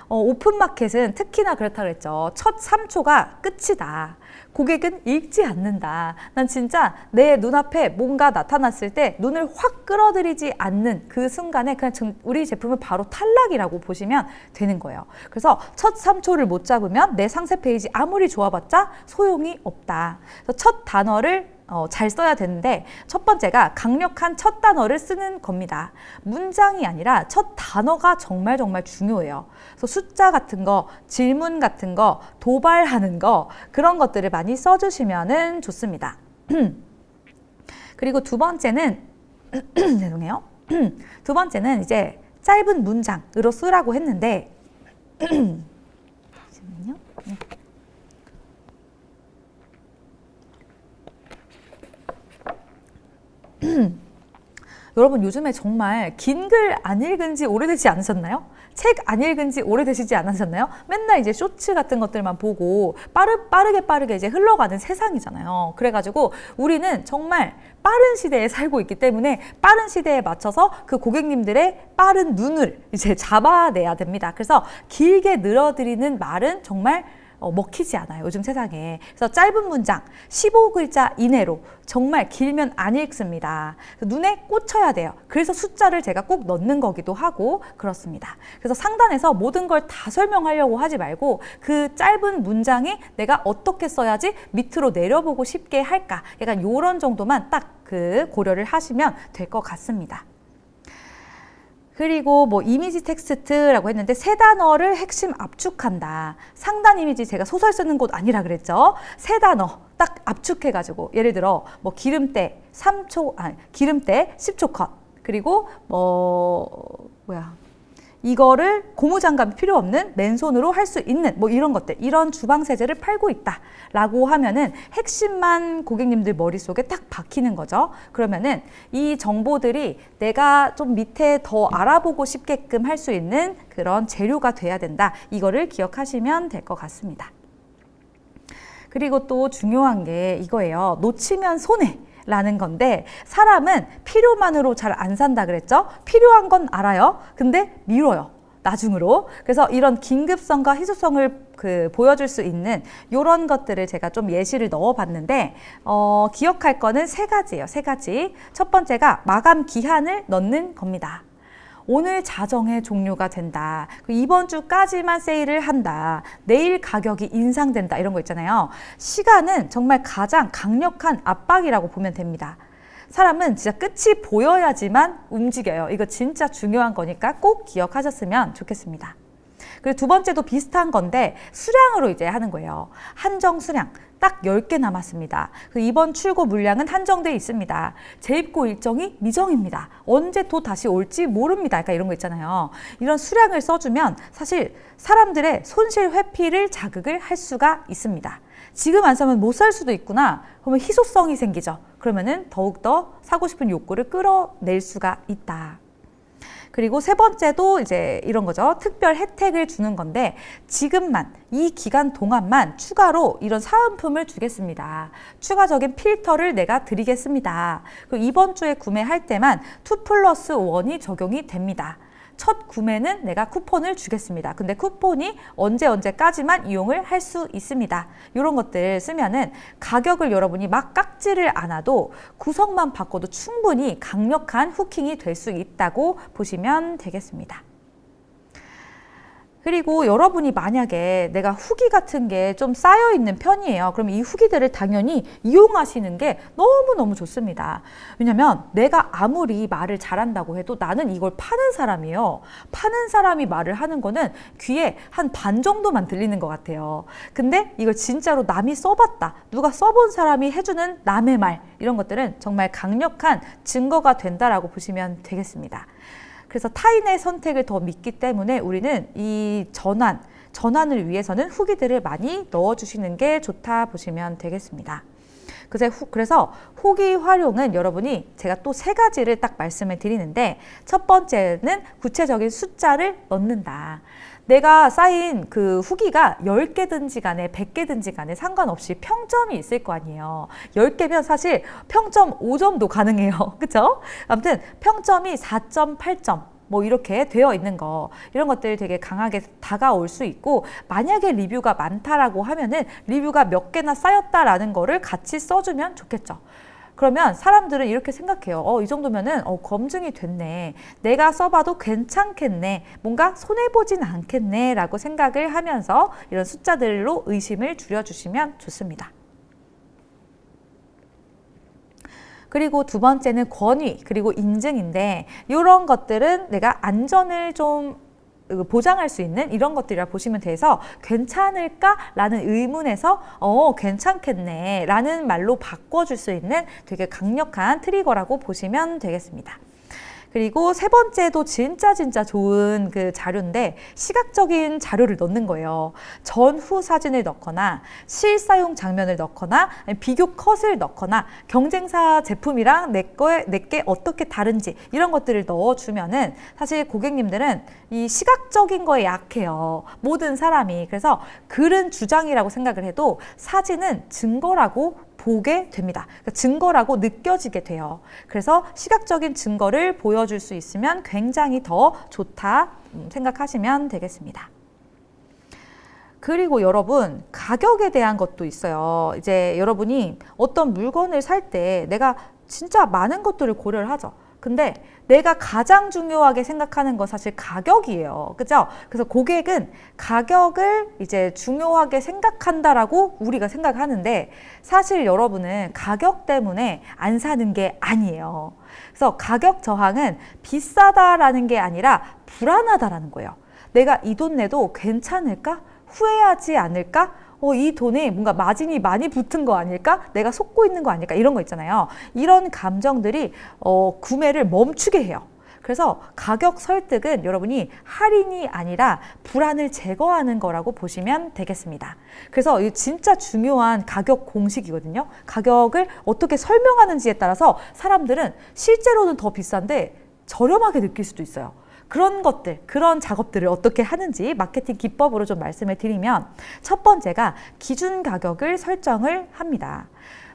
오픈마켓은 특히나 그렇다 그랬죠. 첫 3초가 끝이다. 고객은 읽지 않는다. 난 진짜 내 눈앞에 뭔가 나타났을 때 눈을 확 끌어들이지 않는 그 순간에 그냥 우리 제품은 바로 탈락이라고 보시면 되는 거예요. 그래서 첫 3초를 못 잡으면 내 상세 페이지 아무리 좋아봤자 소용이 없다. 그래서 첫 단어를 잘 써야 되는데, 첫 번째가 강력한 첫 단어를 쓰는 겁니다. 문장이 아니라 첫 단어가 정말 중요해요. 그래서 숫자 같은 거, 질문 같은 거, 도발하는 거, 그런 것들을 많이 써주시면 좋습니다. 그리고 두 번째는 죄송해요. 두 번째는 이제 짧은 문장으로 쓰라고 했는데 잠시만요. 네. 여러분 요즘에 정말 긴 글 안 읽은 지 오래되지 않으셨나요? 책 안 읽은 지 오래되시지 않으셨나요? 맨날 이제 쇼츠 같은 것들만 보고 빠르게 이제 흘러가는 세상이잖아요. 그래가지고 우리는 정말 빠른 시대에 살고 있기 때문에 빠른 시대에 맞춰서 그 고객님들의 빠른 눈을 이제 잡아내야 됩니다. 그래서 길게 늘어드리는 말은 정말 먹히지 않아요. 요즘 세상에. 그래서 짧은 문장 15글자 이내로 정말 길면 안 읽습니다. 눈에 꽂혀야 돼요. 그래서 숫자를 제가 꼭 넣는 거기도 하고 그렇습니다. 그래서 상단에서 모든 걸 다 설명하려고 하지 말고 그 짧은 문장이 내가 어떻게 써야지 밑으로 내려보고 쉽게 할까? 약간 요런 정도만 딱 그 고려를 하시면 될 것 같습니다. 그리고 뭐 이미지 텍스트라고 했는데 세 단어를 핵심 압축한다. 상단 이미지 제가 소설 쓰는 곳 아니라 그랬죠. 세 단어 딱 압축해가지고 예를 들어 뭐 기름때 10초 컷 그리고 이거를 고무장갑이 필요 없는 맨손으로 할 수 있는 뭐 이런 것들, 이런 주방 세제를 팔고 있다라고 하면은 핵심만 고객님들 머릿속에 딱 박히는 거죠. 그러면은 이 정보들이 내가 좀 밑에 더 알아보고 싶게끔 할 수 있는 그런 재료가 돼야 된다. 이거를 기억하시면 될 것 같습니다. 그리고 또 중요한 게 이거예요. 놓치면 손해. 라는 건데 사람은 필요만으로 잘 안 산다 그랬죠? 필요한 건 알아요. 근데 미뤄요. 나중으로. 그래서 이런 긴급성과 희소성을 보여줄 수 있는 이런 것들을 제가 좀 예시를 넣어봤는데 기억할 거는 세 가지예요. 세 가지. 첫 번째가 마감 기한을 넣는 겁니다. 오늘 자정에 종료가 된다. 이번 주까지만 세일을 한다. 내일 가격이 인상된다. 이런 거 있잖아요. 시간은 정말 가장 강력한 압박이라고 보면 됩니다. 사람은 진짜 끝이 보여야지만 움직여요. 이거 진짜 중요한 거니까 꼭 기억하셨으면 좋겠습니다. 그리고 두 번째도 비슷한 건데 수량으로 이제 하는 거예요. 한정 수량. 딱 10개 남았습니다. 이번 출고 물량은 한정되어 있습니다. 재입고 일정이 미정입니다. 언제 또 다시 올지 모릅니다. 그러니까 이런 거 있잖아요. 이런 수량을 써주면 사실 사람들의 손실 회피를 자극을 할 수가 있습니다. 지금 안 사면 못 살 수도 있구나. 그러면 희소성이 생기죠. 그러면은 더욱더 사고 싶은 욕구를 끌어낼 수가 있다. 그리고 세 번째도 이제 이런 거죠. 특별 혜택을 주는 건데 지금만 이 기간 동안만 추가로 이런 사은품을 주겠습니다. 추가적인 필터를 내가 드리겠습니다. 그리고 이번 주에 구매할 때만 2+1이 적용이 됩니다. 첫 구매는 내가 쿠폰을 주겠습니다. 근데 쿠폰이 언제까지만 이용을 할 수 있습니다. 이런 것들 쓰면은 가격을 여러분이 막 깎지를 않아도 구성만 바꿔도 충분히 강력한 후킹이 될 수 있다고 보시면 되겠습니다. 그리고 여러분이 만약에 내가 후기 같은 게 좀 쌓여 있는 편이에요. 그럼 이 후기들을 당연히 이용하시는 게 너무너무 좋습니다. 왜냐면 내가 아무리 말을 잘한다고 해도 나는 이걸 파는 사람이에요. 파는 사람이 말을 하는 거는 귀에 한 반 정도만 들리는 것 같아요. 근데 이걸 진짜로 남이 써봤다. 누가 써본 사람이 해주는 남의 말. 이런 것들은 정말 강력한 증거가 된다라고 보시면 되겠습니다. 그래서 타인의 선택을 더 믿기 때문에 우리는 이 전환을 위해서는 후기들을 많이 넣어주시는 게 좋다 보시면 되겠습니다. 그래서 후기 활용은 여러분이 제가 또 세 가지를 딱 말씀을 드리는데 첫 번째는 구체적인 숫자를 넣는다. 내가 쌓인 그 후기가 10개든지 간에 100개든지 간에 상관없이 평점이 있을 거 아니에요. 10개면 사실 평점 5점도 가능해요. 그쵸? 아무튼 평점이 4점, 8점 뭐 이렇게 되어 있는 거 이런 것들 되게 강하게 다가올 수 있고 만약에 리뷰가 많다라고 하면은 리뷰가 몇 개나 쌓였다라는 거를 같이 써주면 좋겠죠. 그러면 사람들은 이렇게 생각해요. 이 정도면은 검증이 됐네. 내가 써봐도 괜찮겠네. 뭔가 손해보진 않겠네. 라고 생각을 하면서 이런 숫자들로 의심을 줄여주시면 좋습니다. 그리고 두 번째는 권위, 그리고 인증인데 이런 것들은 내가 안전을 좀 보장할 수 있는 이런 것들이라 보시면 돼서 괜찮을까라는 의문에서 괜찮겠네 라는 말로 바꿔줄 수 있는 되게 강력한 트리거라고 보시면 되겠습니다. 그리고 세 번째도 진짜 좋은 그 자료인데 시각적인 자료를 넣는 거예요. 전후 사진을 넣거나 실사용 장면을 넣거나 비교 컷을 넣거나 경쟁사 제품이랑 내게 어떻게 다른지 이런 것들을 넣어주면은 사실 고객님들은 이 시각적인 거에 약해요. 모든 사람이. 그래서 글은 주장이라고 생각을 해도 사진은 증거라고 보게 됩니다. 그러니까 증거라고 느껴지게 돼요. 그래서 시각적인 증거를 보여줄 수 있으면 굉장히 더 좋다 생각하시면 되겠습니다. 그리고 여러분, 가격에 대한 것도 있어요. 이제 여러분이 어떤 물건을 살 때 내가 진짜 많은 것들을 고려를 하죠. 근데 내가 가장 중요하게 생각하는 건 사실 가격이에요. 그죠? 그래서 고객은 가격을 이제 중요하게 생각한다라고 우리가 생각하는데 사실 여러분은 가격 때문에 안 사는 게 아니에요. 그래서 가격 저항은 비싸다라는 게 아니라 불안하다라는 거예요. 내가 이 돈 내도 괜찮을까? 후회하지 않을까? 이 돈에 뭔가 마진이 많이 붙은 거 아닐까? 내가 속고 있는 거 아닐까? 이런 거 있잖아요. 이런 감정들이 구매를 멈추게 해요. 그래서 가격 설득은 여러분이 할인이 아니라 불안을 제거하는 거라고 보시면 되겠습니다. 그래서 이 진짜 중요한 가격 공식이거든요. 가격을 어떻게 설명하는지에 따라서 사람들은 실제로는 더 비싼데 저렴하게 느낄 수도 있어요. 그런 것들, 그런 작업들을 어떻게 하는지 마케팅 기법으로 좀 말씀을 드리면 첫 번째가 기준 가격을 설정을 합니다.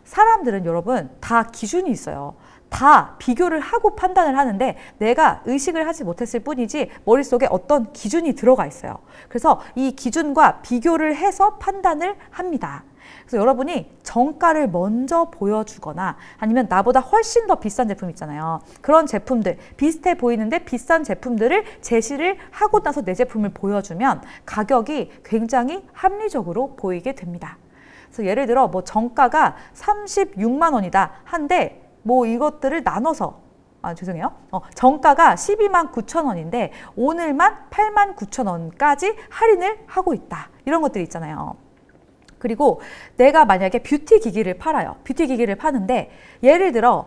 사람들은 여러분 다 기준이 있어요. 다 비교를 하고 판단을 하는데 내가 의식을 하지 못했을 뿐이지 머릿속에 어떤 기준이 들어가 있어요. 그래서 이 기준과 비교를 해서 판단을 합니다. 그래서 여러분이 정가를 먼저 보여주거나 아니면 나보다 훨씬 더 비싼 제품 있잖아요. 그런 제품들, 비슷해 보이는데 비싼 제품들을 제시를 하고 나서 내 제품을 보여주면 가격이 굉장히 합리적으로 보이게 됩니다. 그래서 예를 들어 뭐 정가가 36만 원이다 한데 뭐 이것들을 나눠서 죄송해요. 정가가 12만 9천 원인데 오늘만 8만 9천 원까지 할인을 하고 있다. 이런 것들이 있잖아요. 그리고 내가 만약에 뷰티 기기를 팔아요. 뷰티 기기를 파는데 예를 들어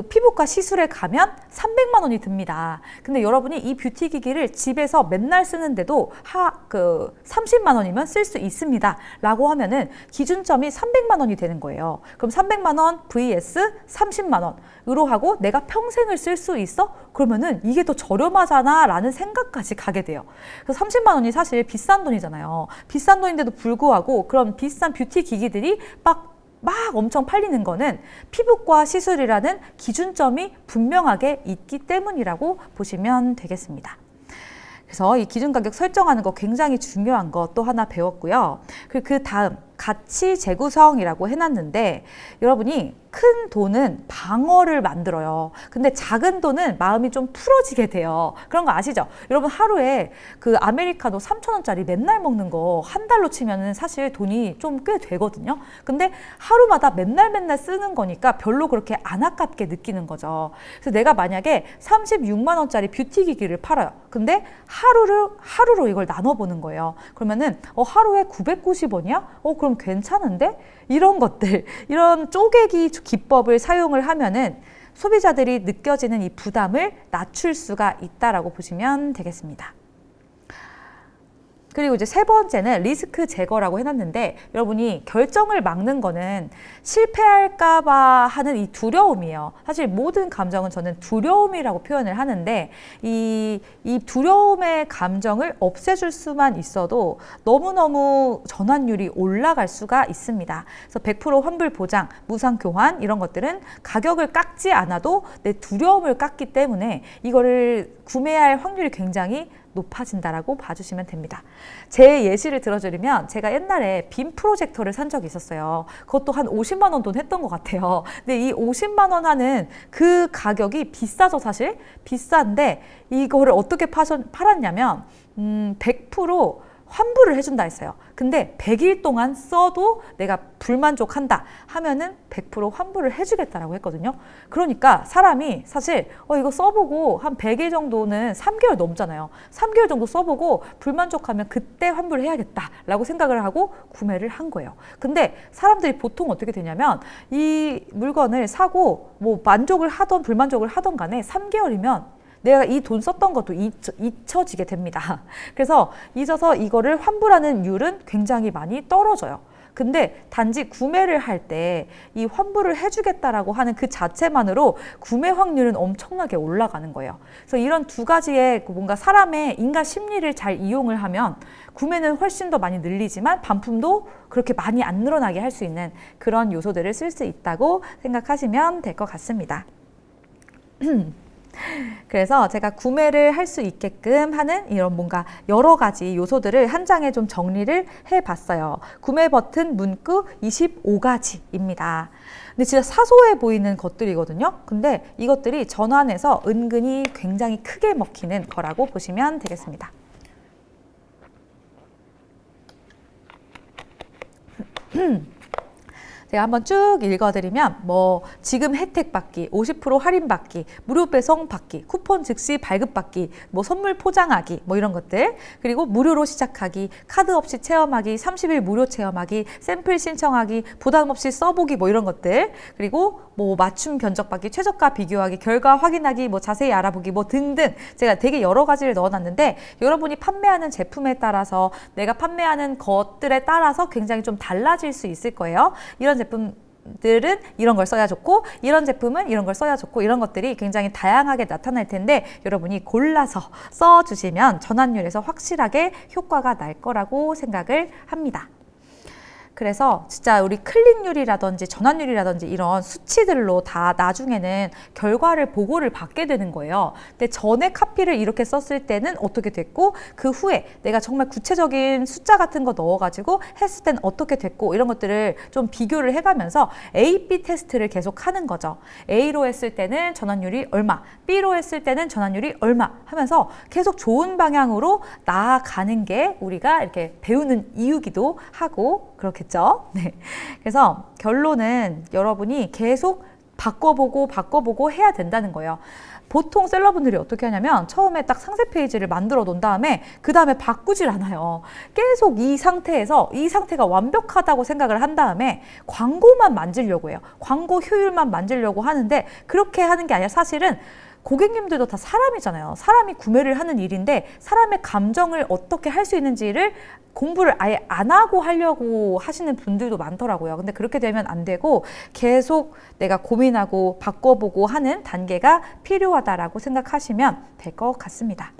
피부과 시술에 가면 300만 원이 듭니다. 근데 여러분이 이 뷰티 기기를 집에서 맨날 쓰는데도 30만 원이면 쓸 수 있습니다. 라고 하면은 기준점이 300만 원이 되는 거예요. 그럼 300만 원 vs 30만 원으로 하고 내가 평생을 쓸 수 있어? 그러면은 이게 더 저렴하잖아 라는 생각까지 가게 돼요. 그래서 30만 원이 사실 비싼 돈이잖아요. 비싼 돈인데도 불구하고 그런 비싼 뷰티 기기들이 막 엄청 팔리는 거는 피부과 시술이라는 기준점이 분명하게 있기 때문이라고 보시면 되겠습니다. 그래서 이 기준 가격 설정하는 거 굉장히 중요한 거 또 하나 배웠고요. 그리고 그 다음 가치 재구성이라고 해놨는데 여러분이 큰 돈은 방어를 만들어요. 근데 작은 돈은 마음이 좀 풀어지게 돼요. 그런 거 아시죠? 여러분 하루에 그 아메리카노 3,000원짜리 맨날 먹는 거 한 달로 치면은 사실 돈이 좀 꽤 되거든요. 근데 하루마다 맨날 쓰는 거니까 별로 그렇게 안 아깝게 느끼는 거죠. 그래서 내가 만약에 36만 원짜리 뷰티 기기를 팔아요. 근데 하루로 이걸 나눠보는 거예요. 그러면은 하루에 990원이야? 그럼 괜찮은데? 이런 것들, 이런 쪼개기 기법을 사용을 하면은 소비자들이 느껴지는 이 부담을 낮출 수가 있다라고 보시면 되겠습니다. 그리고 이제 세 번째는 리스크 제거라고 해놨는데 여러분이 결정을 막는 거는 실패할까봐 하는 이 두려움이에요. 사실 모든 감정은 저는 두려움이라고 표현을 하는데 이 두려움의 감정을 없애줄 수만 있어도 너무너무 전환율이 올라갈 수가 있습니다. 그래서 100% 환불 보장, 무상 교환 이런 것들은 가격을 깎지 않아도 내 두려움을 깎기 때문에 이거를 구매할 확률이 굉장히 높아진다라고 봐주시면 됩니다. 제 예시를 들어드리면 제가 옛날에 빔 프로젝터를 산 적이 있었어요. 그것도 한 50만 원 돈 했던 것 같아요. 근데 이 50만 원 하는 그 가격이 비싸죠, 사실? 비싼데 이거를 어떻게 팔았냐면 100% 환불을 해준다 했어요. 근데 100일 동안 써도 내가 불만족한다 하면은 100% 환불을 해주겠다라고 했거든요. 그러니까 사람이 사실 이거 써보고 한 100일 정도는 3개월 넘잖아요. 3개월 정도 써보고 불만족하면 그때 환불해야겠다라고 생각을 하고 구매를 한 거예요. 근데 사람들이 보통 어떻게 되냐면 이 물건을 사고 뭐 만족을 하던 불만족을 하던 간에 3개월이면 내가 이 돈 썼던 것도 잊혀지게 됩니다. 그래서 잊어서 이거를 환불하는 율은 굉장히 많이 떨어져요. 근데 단지 구매를 할 때 이 환불을 해주겠다라고 하는 그 자체만으로 구매 확률은 엄청나게 올라가는 거예요. 그래서 이런 두 가지의 뭔가 사람의 인간 심리를 잘 이용을 하면 구매는 훨씬 더 많이 늘리지만 반품도 그렇게 많이 안 늘어나게 할 수 있는 그런 요소들을 쓸 수 있다고 생각하시면 될 것 같습니다. 그래서 제가 구매를 할 수 있게끔 하는 이런 뭔가 여러 가지 요소들을 한 장에 좀 정리를 해봤어요. 구매 버튼 문구 25가지입니다. 근데 진짜 사소해 보이는 것들이거든요. 근데 이것들이 전환해서 은근히 굉장히 크게 먹히는 거라고 보시면 되겠습니다. 제가 한번 쭉 읽어드리면 뭐 지금 혜택 받기, 50% 할인 받기, 무료 배송 받기, 쿠폰 즉시 발급 받기, 뭐 선물 포장하기, 뭐 이런 것들, 그리고 무료로 시작하기, 카드 없이 체험하기, 30일 무료 체험하기, 샘플 신청하기, 부담 없이 써보기, 뭐 이런 것들, 그리고 뭐 맞춤 견적 받기, 최저가 비교하기, 결과 확인하기, 뭐 자세히 알아보기, 뭐 등등 제가 되게 여러 가지를 넣어놨는데 여러분이 판매하는 제품에 따라서 내가 판매하는 것들에 따라서 굉장히 좀 달라질 수 있을 거예요. 이런 제품들은 이런 걸 써야 좋고 이런 제품은 이런 걸 써야 좋고 이런 것들이 굉장히 다양하게 나타날 텐데 여러분이 골라서 써주시면 전환율에서 확실하게 효과가 날 거라고 생각을 합니다. 그래서 진짜 우리 클릭률이라든지 전환율이라든지 이런 수치들로 다 나중에는 결과를 보고를 받게 되는 거예요. 근데 전에 카피를 이렇게 썼을 때는 어떻게 됐고 그 후에 내가 정말 구체적인 숫자 같은 거 넣어가지고 했을 때는 어떻게 됐고 이런 것들을 좀 비교를 해가면서 A/B 테스트를 계속 하는 거죠. A로 했을 때는 전환율이 얼마, B로 했을 때는 전환율이 얼마 하면서 계속 좋은 방향으로 나아가는 게 우리가 이렇게 배우는 이유기도 하고 그렇겠죠. 네. 그래서 결론은 여러분이 계속 바꿔보고 해야 된다는 거예요. 보통 셀러분들이 어떻게 하냐면 처음에 딱 상세 페이지를 만들어 놓은 다음에 그 다음에 바꾸질 않아요. 계속 이 상태에서 이 상태가 완벽하다고 생각을 한 다음에 광고만 만지려고 해요. 광고 효율만 만지려고 하는데 그렇게 하는 게 아니라 사실은 고객님들도 다 사람이잖아요. 사람이 구매를 하는 일인데 사람의 감정을 어떻게 할 수 있는지를 공부를 아예 안 하고 하려고 하시는 분들도 많더라고요. 근데 그렇게 되면 안 되고 계속 내가 고민하고 바꿔보고 하는 단계가 필요하다라고 생각하시면 될 것 같습니다.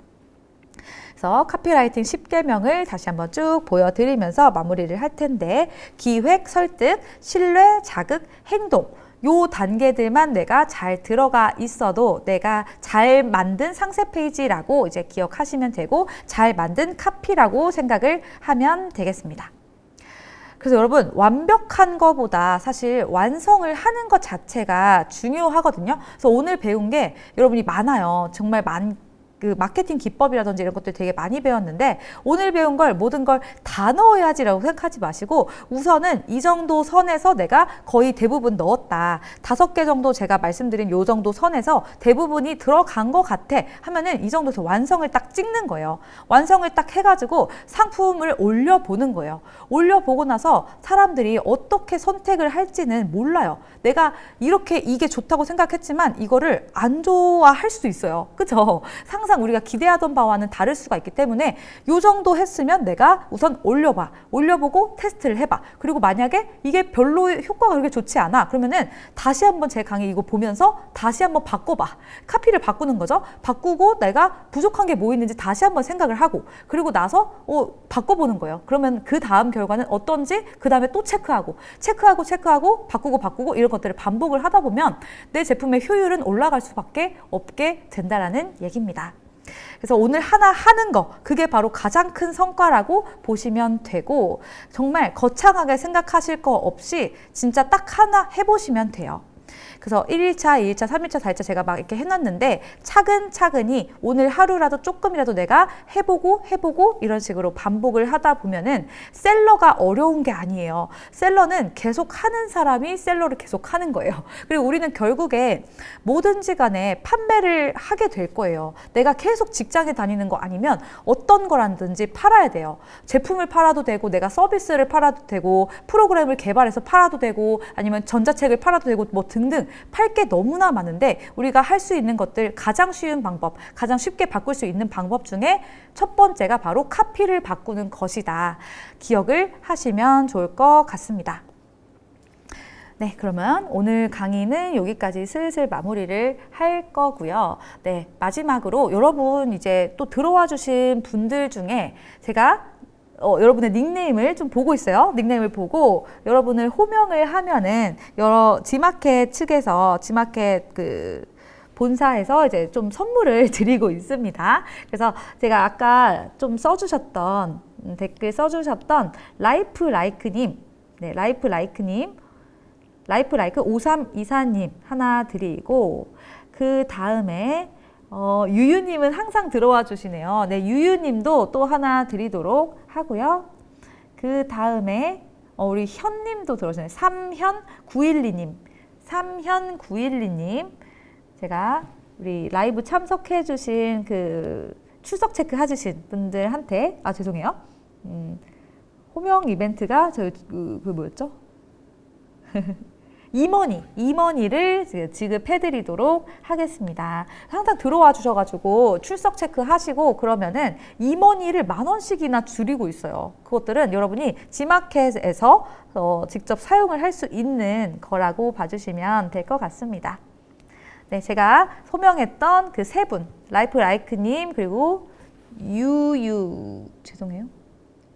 그래서 카피라이팅 10계명을 다시 한번 쭉 보여드리면서 마무리를 할 텐데 기획, 설득, 신뢰, 자극, 행동 요 단계들만 내가 잘 들어가 있어도 내가 잘 만든 상세 페이지라고 이제 기억하시면 되고 잘 만든 카피라고 생각을 하면 되겠습니다. 그래서 여러분 완벽한 거보다 사실 완성을 하는 것 자체가 중요하거든요. 그래서 오늘 배운 게 여러분이 많아요. 정말 그 마케팅 기법이라든지 이런 것들 되게 많이 배웠는데 오늘 배운 걸 모든 걸 다 넣어야지라고 생각하지 마시고 우선은 이 정도 선에서 내가 거의 대부분 넣었다. 5개 정도 제가 말씀드린 요 정도 선에서 대부분이 들어간 것 같아 하면은 이 정도에서 완성을 딱 찍는 거예요. 완성을 딱 해가지고 상품을 올려보는 거예요. 올려보고 나서 사람들이 어떻게 선택을 할지는 몰라요. 내가 이렇게 이게 좋다고 생각했지만 이거를 안 좋아할 수도 있어요. 그죠? 항상 우리가 기대하던 바와는 다를 수가 있기 때문에 요 정도 했으면 내가 우선 올려봐. 올려보고 테스트를 해봐. 그리고 만약에 이게 별로 효과가 그렇게 좋지 않아. 그러면은 다시 한번 제 강의 이거 보면서 다시 한번 바꿔봐. 카피를 바꾸는 거죠. 바꾸고 내가 부족한 게 뭐 있는지 다시 한번 생각을 하고 그리고 나서 바꿔보는 거예요. 그러면 그 다음 결과는 어떤지 그 다음에 또 체크하고 바꾸고 이런 것들을 반복을 하다 보면 내 제품의 효율은 올라갈 수밖에 없게 된다라는 얘기입니다. 그래서 오늘 하나 하는 거 그게 바로 가장 큰 성과라고 보시면 되고 정말 거창하게 생각하실 거 없이 진짜 딱 하나 해보시면 돼요. 그래서 1일차, 2일차, 3일차, 4일차 제가 막 이렇게 해놨는데 차근차근히 오늘 하루라도 조금이라도 내가 해보고 이런 식으로 반복을 하다 보면은 셀러가 어려운 게 아니에요. 셀러는 계속 하는 사람이 셀러를 계속 하는 거예요. 그리고 우리는 결국에 뭐든지 간에 판매를 하게 될 거예요. 내가 계속 직장에 다니는 거 아니면 어떤 거라든지 팔아야 돼요. 제품을 팔아도 되고 내가 서비스를 팔아도 되고 프로그램을 개발해서 팔아도 되고 아니면 전자책을 팔아도 되고 뭐 등등 팔 게 너무나 많은데 우리가 할 수 있는 것들 가장 쉬운 방법, 가장 쉽게 바꿀 수 있는 방법 중에 첫 번째가 바로 카피를 바꾸는 것이다. 기억을 하시면 좋을 것 같습니다. 네, 그러면 오늘 강의는 여기까지 슬슬 마무리를 할 거고요. 네, 마지막으로 여러분 이제 또 들어와 주신 분들 중에 제가 여러분의 닉네임을 좀 보고 있어요. 닉네임을 보고 여러분을 호명을 하면은 지마켓 측에서 지마켓 본사에서 이제 좀 선물을 드리고 있습니다. 그래서 제가 아까 좀 써주셨던 댓글 써주셨던 라이프라이크님, 네, 라이프라이크님, 라이프라이크 5324님 하나 드리고, 그 다음에 유유님은 항상 들어와 주시네요. 네, 유유님도 또 하나 드리도록 하고요. 그 다음에 우리 현님도 들어오시네요. 3현912님, 3현912님, 제가 우리 라이브 참석해 주신 그 출석 체크 해주신 분들한테, 죄송해요. 호명 이벤트가 그 뭐였죠? 임원이를 지급해드리도록 하겠습니다. 항상 들어와 주셔가지고 출석 체크하시고 그러면은 임원이를 10,000원씩이나 줄이고 있어요. 그것들은 여러분이 지마켓에서 직접 사용을 할 수 있는 거라고 봐주시면 될 것 같습니다. 네, 제가 소명했던 그 세 분, 라이프라이크님, 그리고 죄송해요.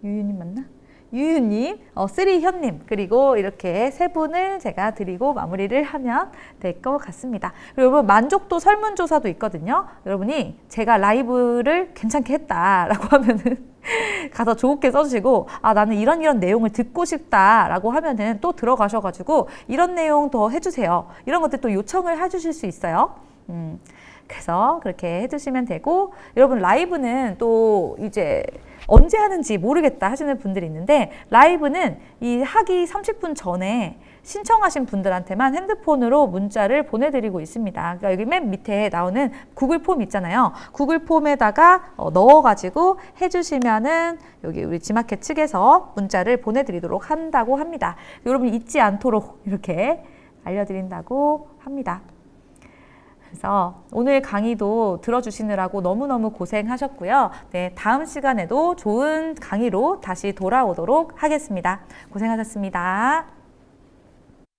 유유님 맞나? 유유님, 쓰리현님, 그리고 이렇게 세 분을 제가 드리고 마무리를 하면 될 것 같습니다. 여러분, 만족도 설문조사도 있거든요. 여러분이 제가 라이브를 괜찮게 했다라고 하면은 가서 좋게 써주시고, 나는 이런 내용을 듣고 싶다라고 하면은 또 들어가셔가지고 이런 내용 더 해주세요. 이런 것들 또 요청을 해주실 수 있어요. 그래서 그렇게 해주시면 되고, 여러분 라이브는 또 이제 언제 하는지 모르겠다 하시는 분들이 있는데, 라이브는 이 하기 30분 전에 신청하신 분들한테만 핸드폰으로 문자를 보내드리고 있습니다. 그러니까 여기 맨 밑에 나오는 구글 폼 있잖아요. 구글 폼에다가 넣어가지고 해주시면은 여기 우리 지마켓 측에서 문자를 보내드리도록 한다고 합니다. 여러분 잊지 않도록 이렇게 알려드린다고 합니다. 그래서 오늘 강의도 들어주시느라고 너무너무 고생하셨고요. 네, 다음 시간에도 좋은 강의로 다시 돌아오도록 하겠습니다. 고생하셨습니다.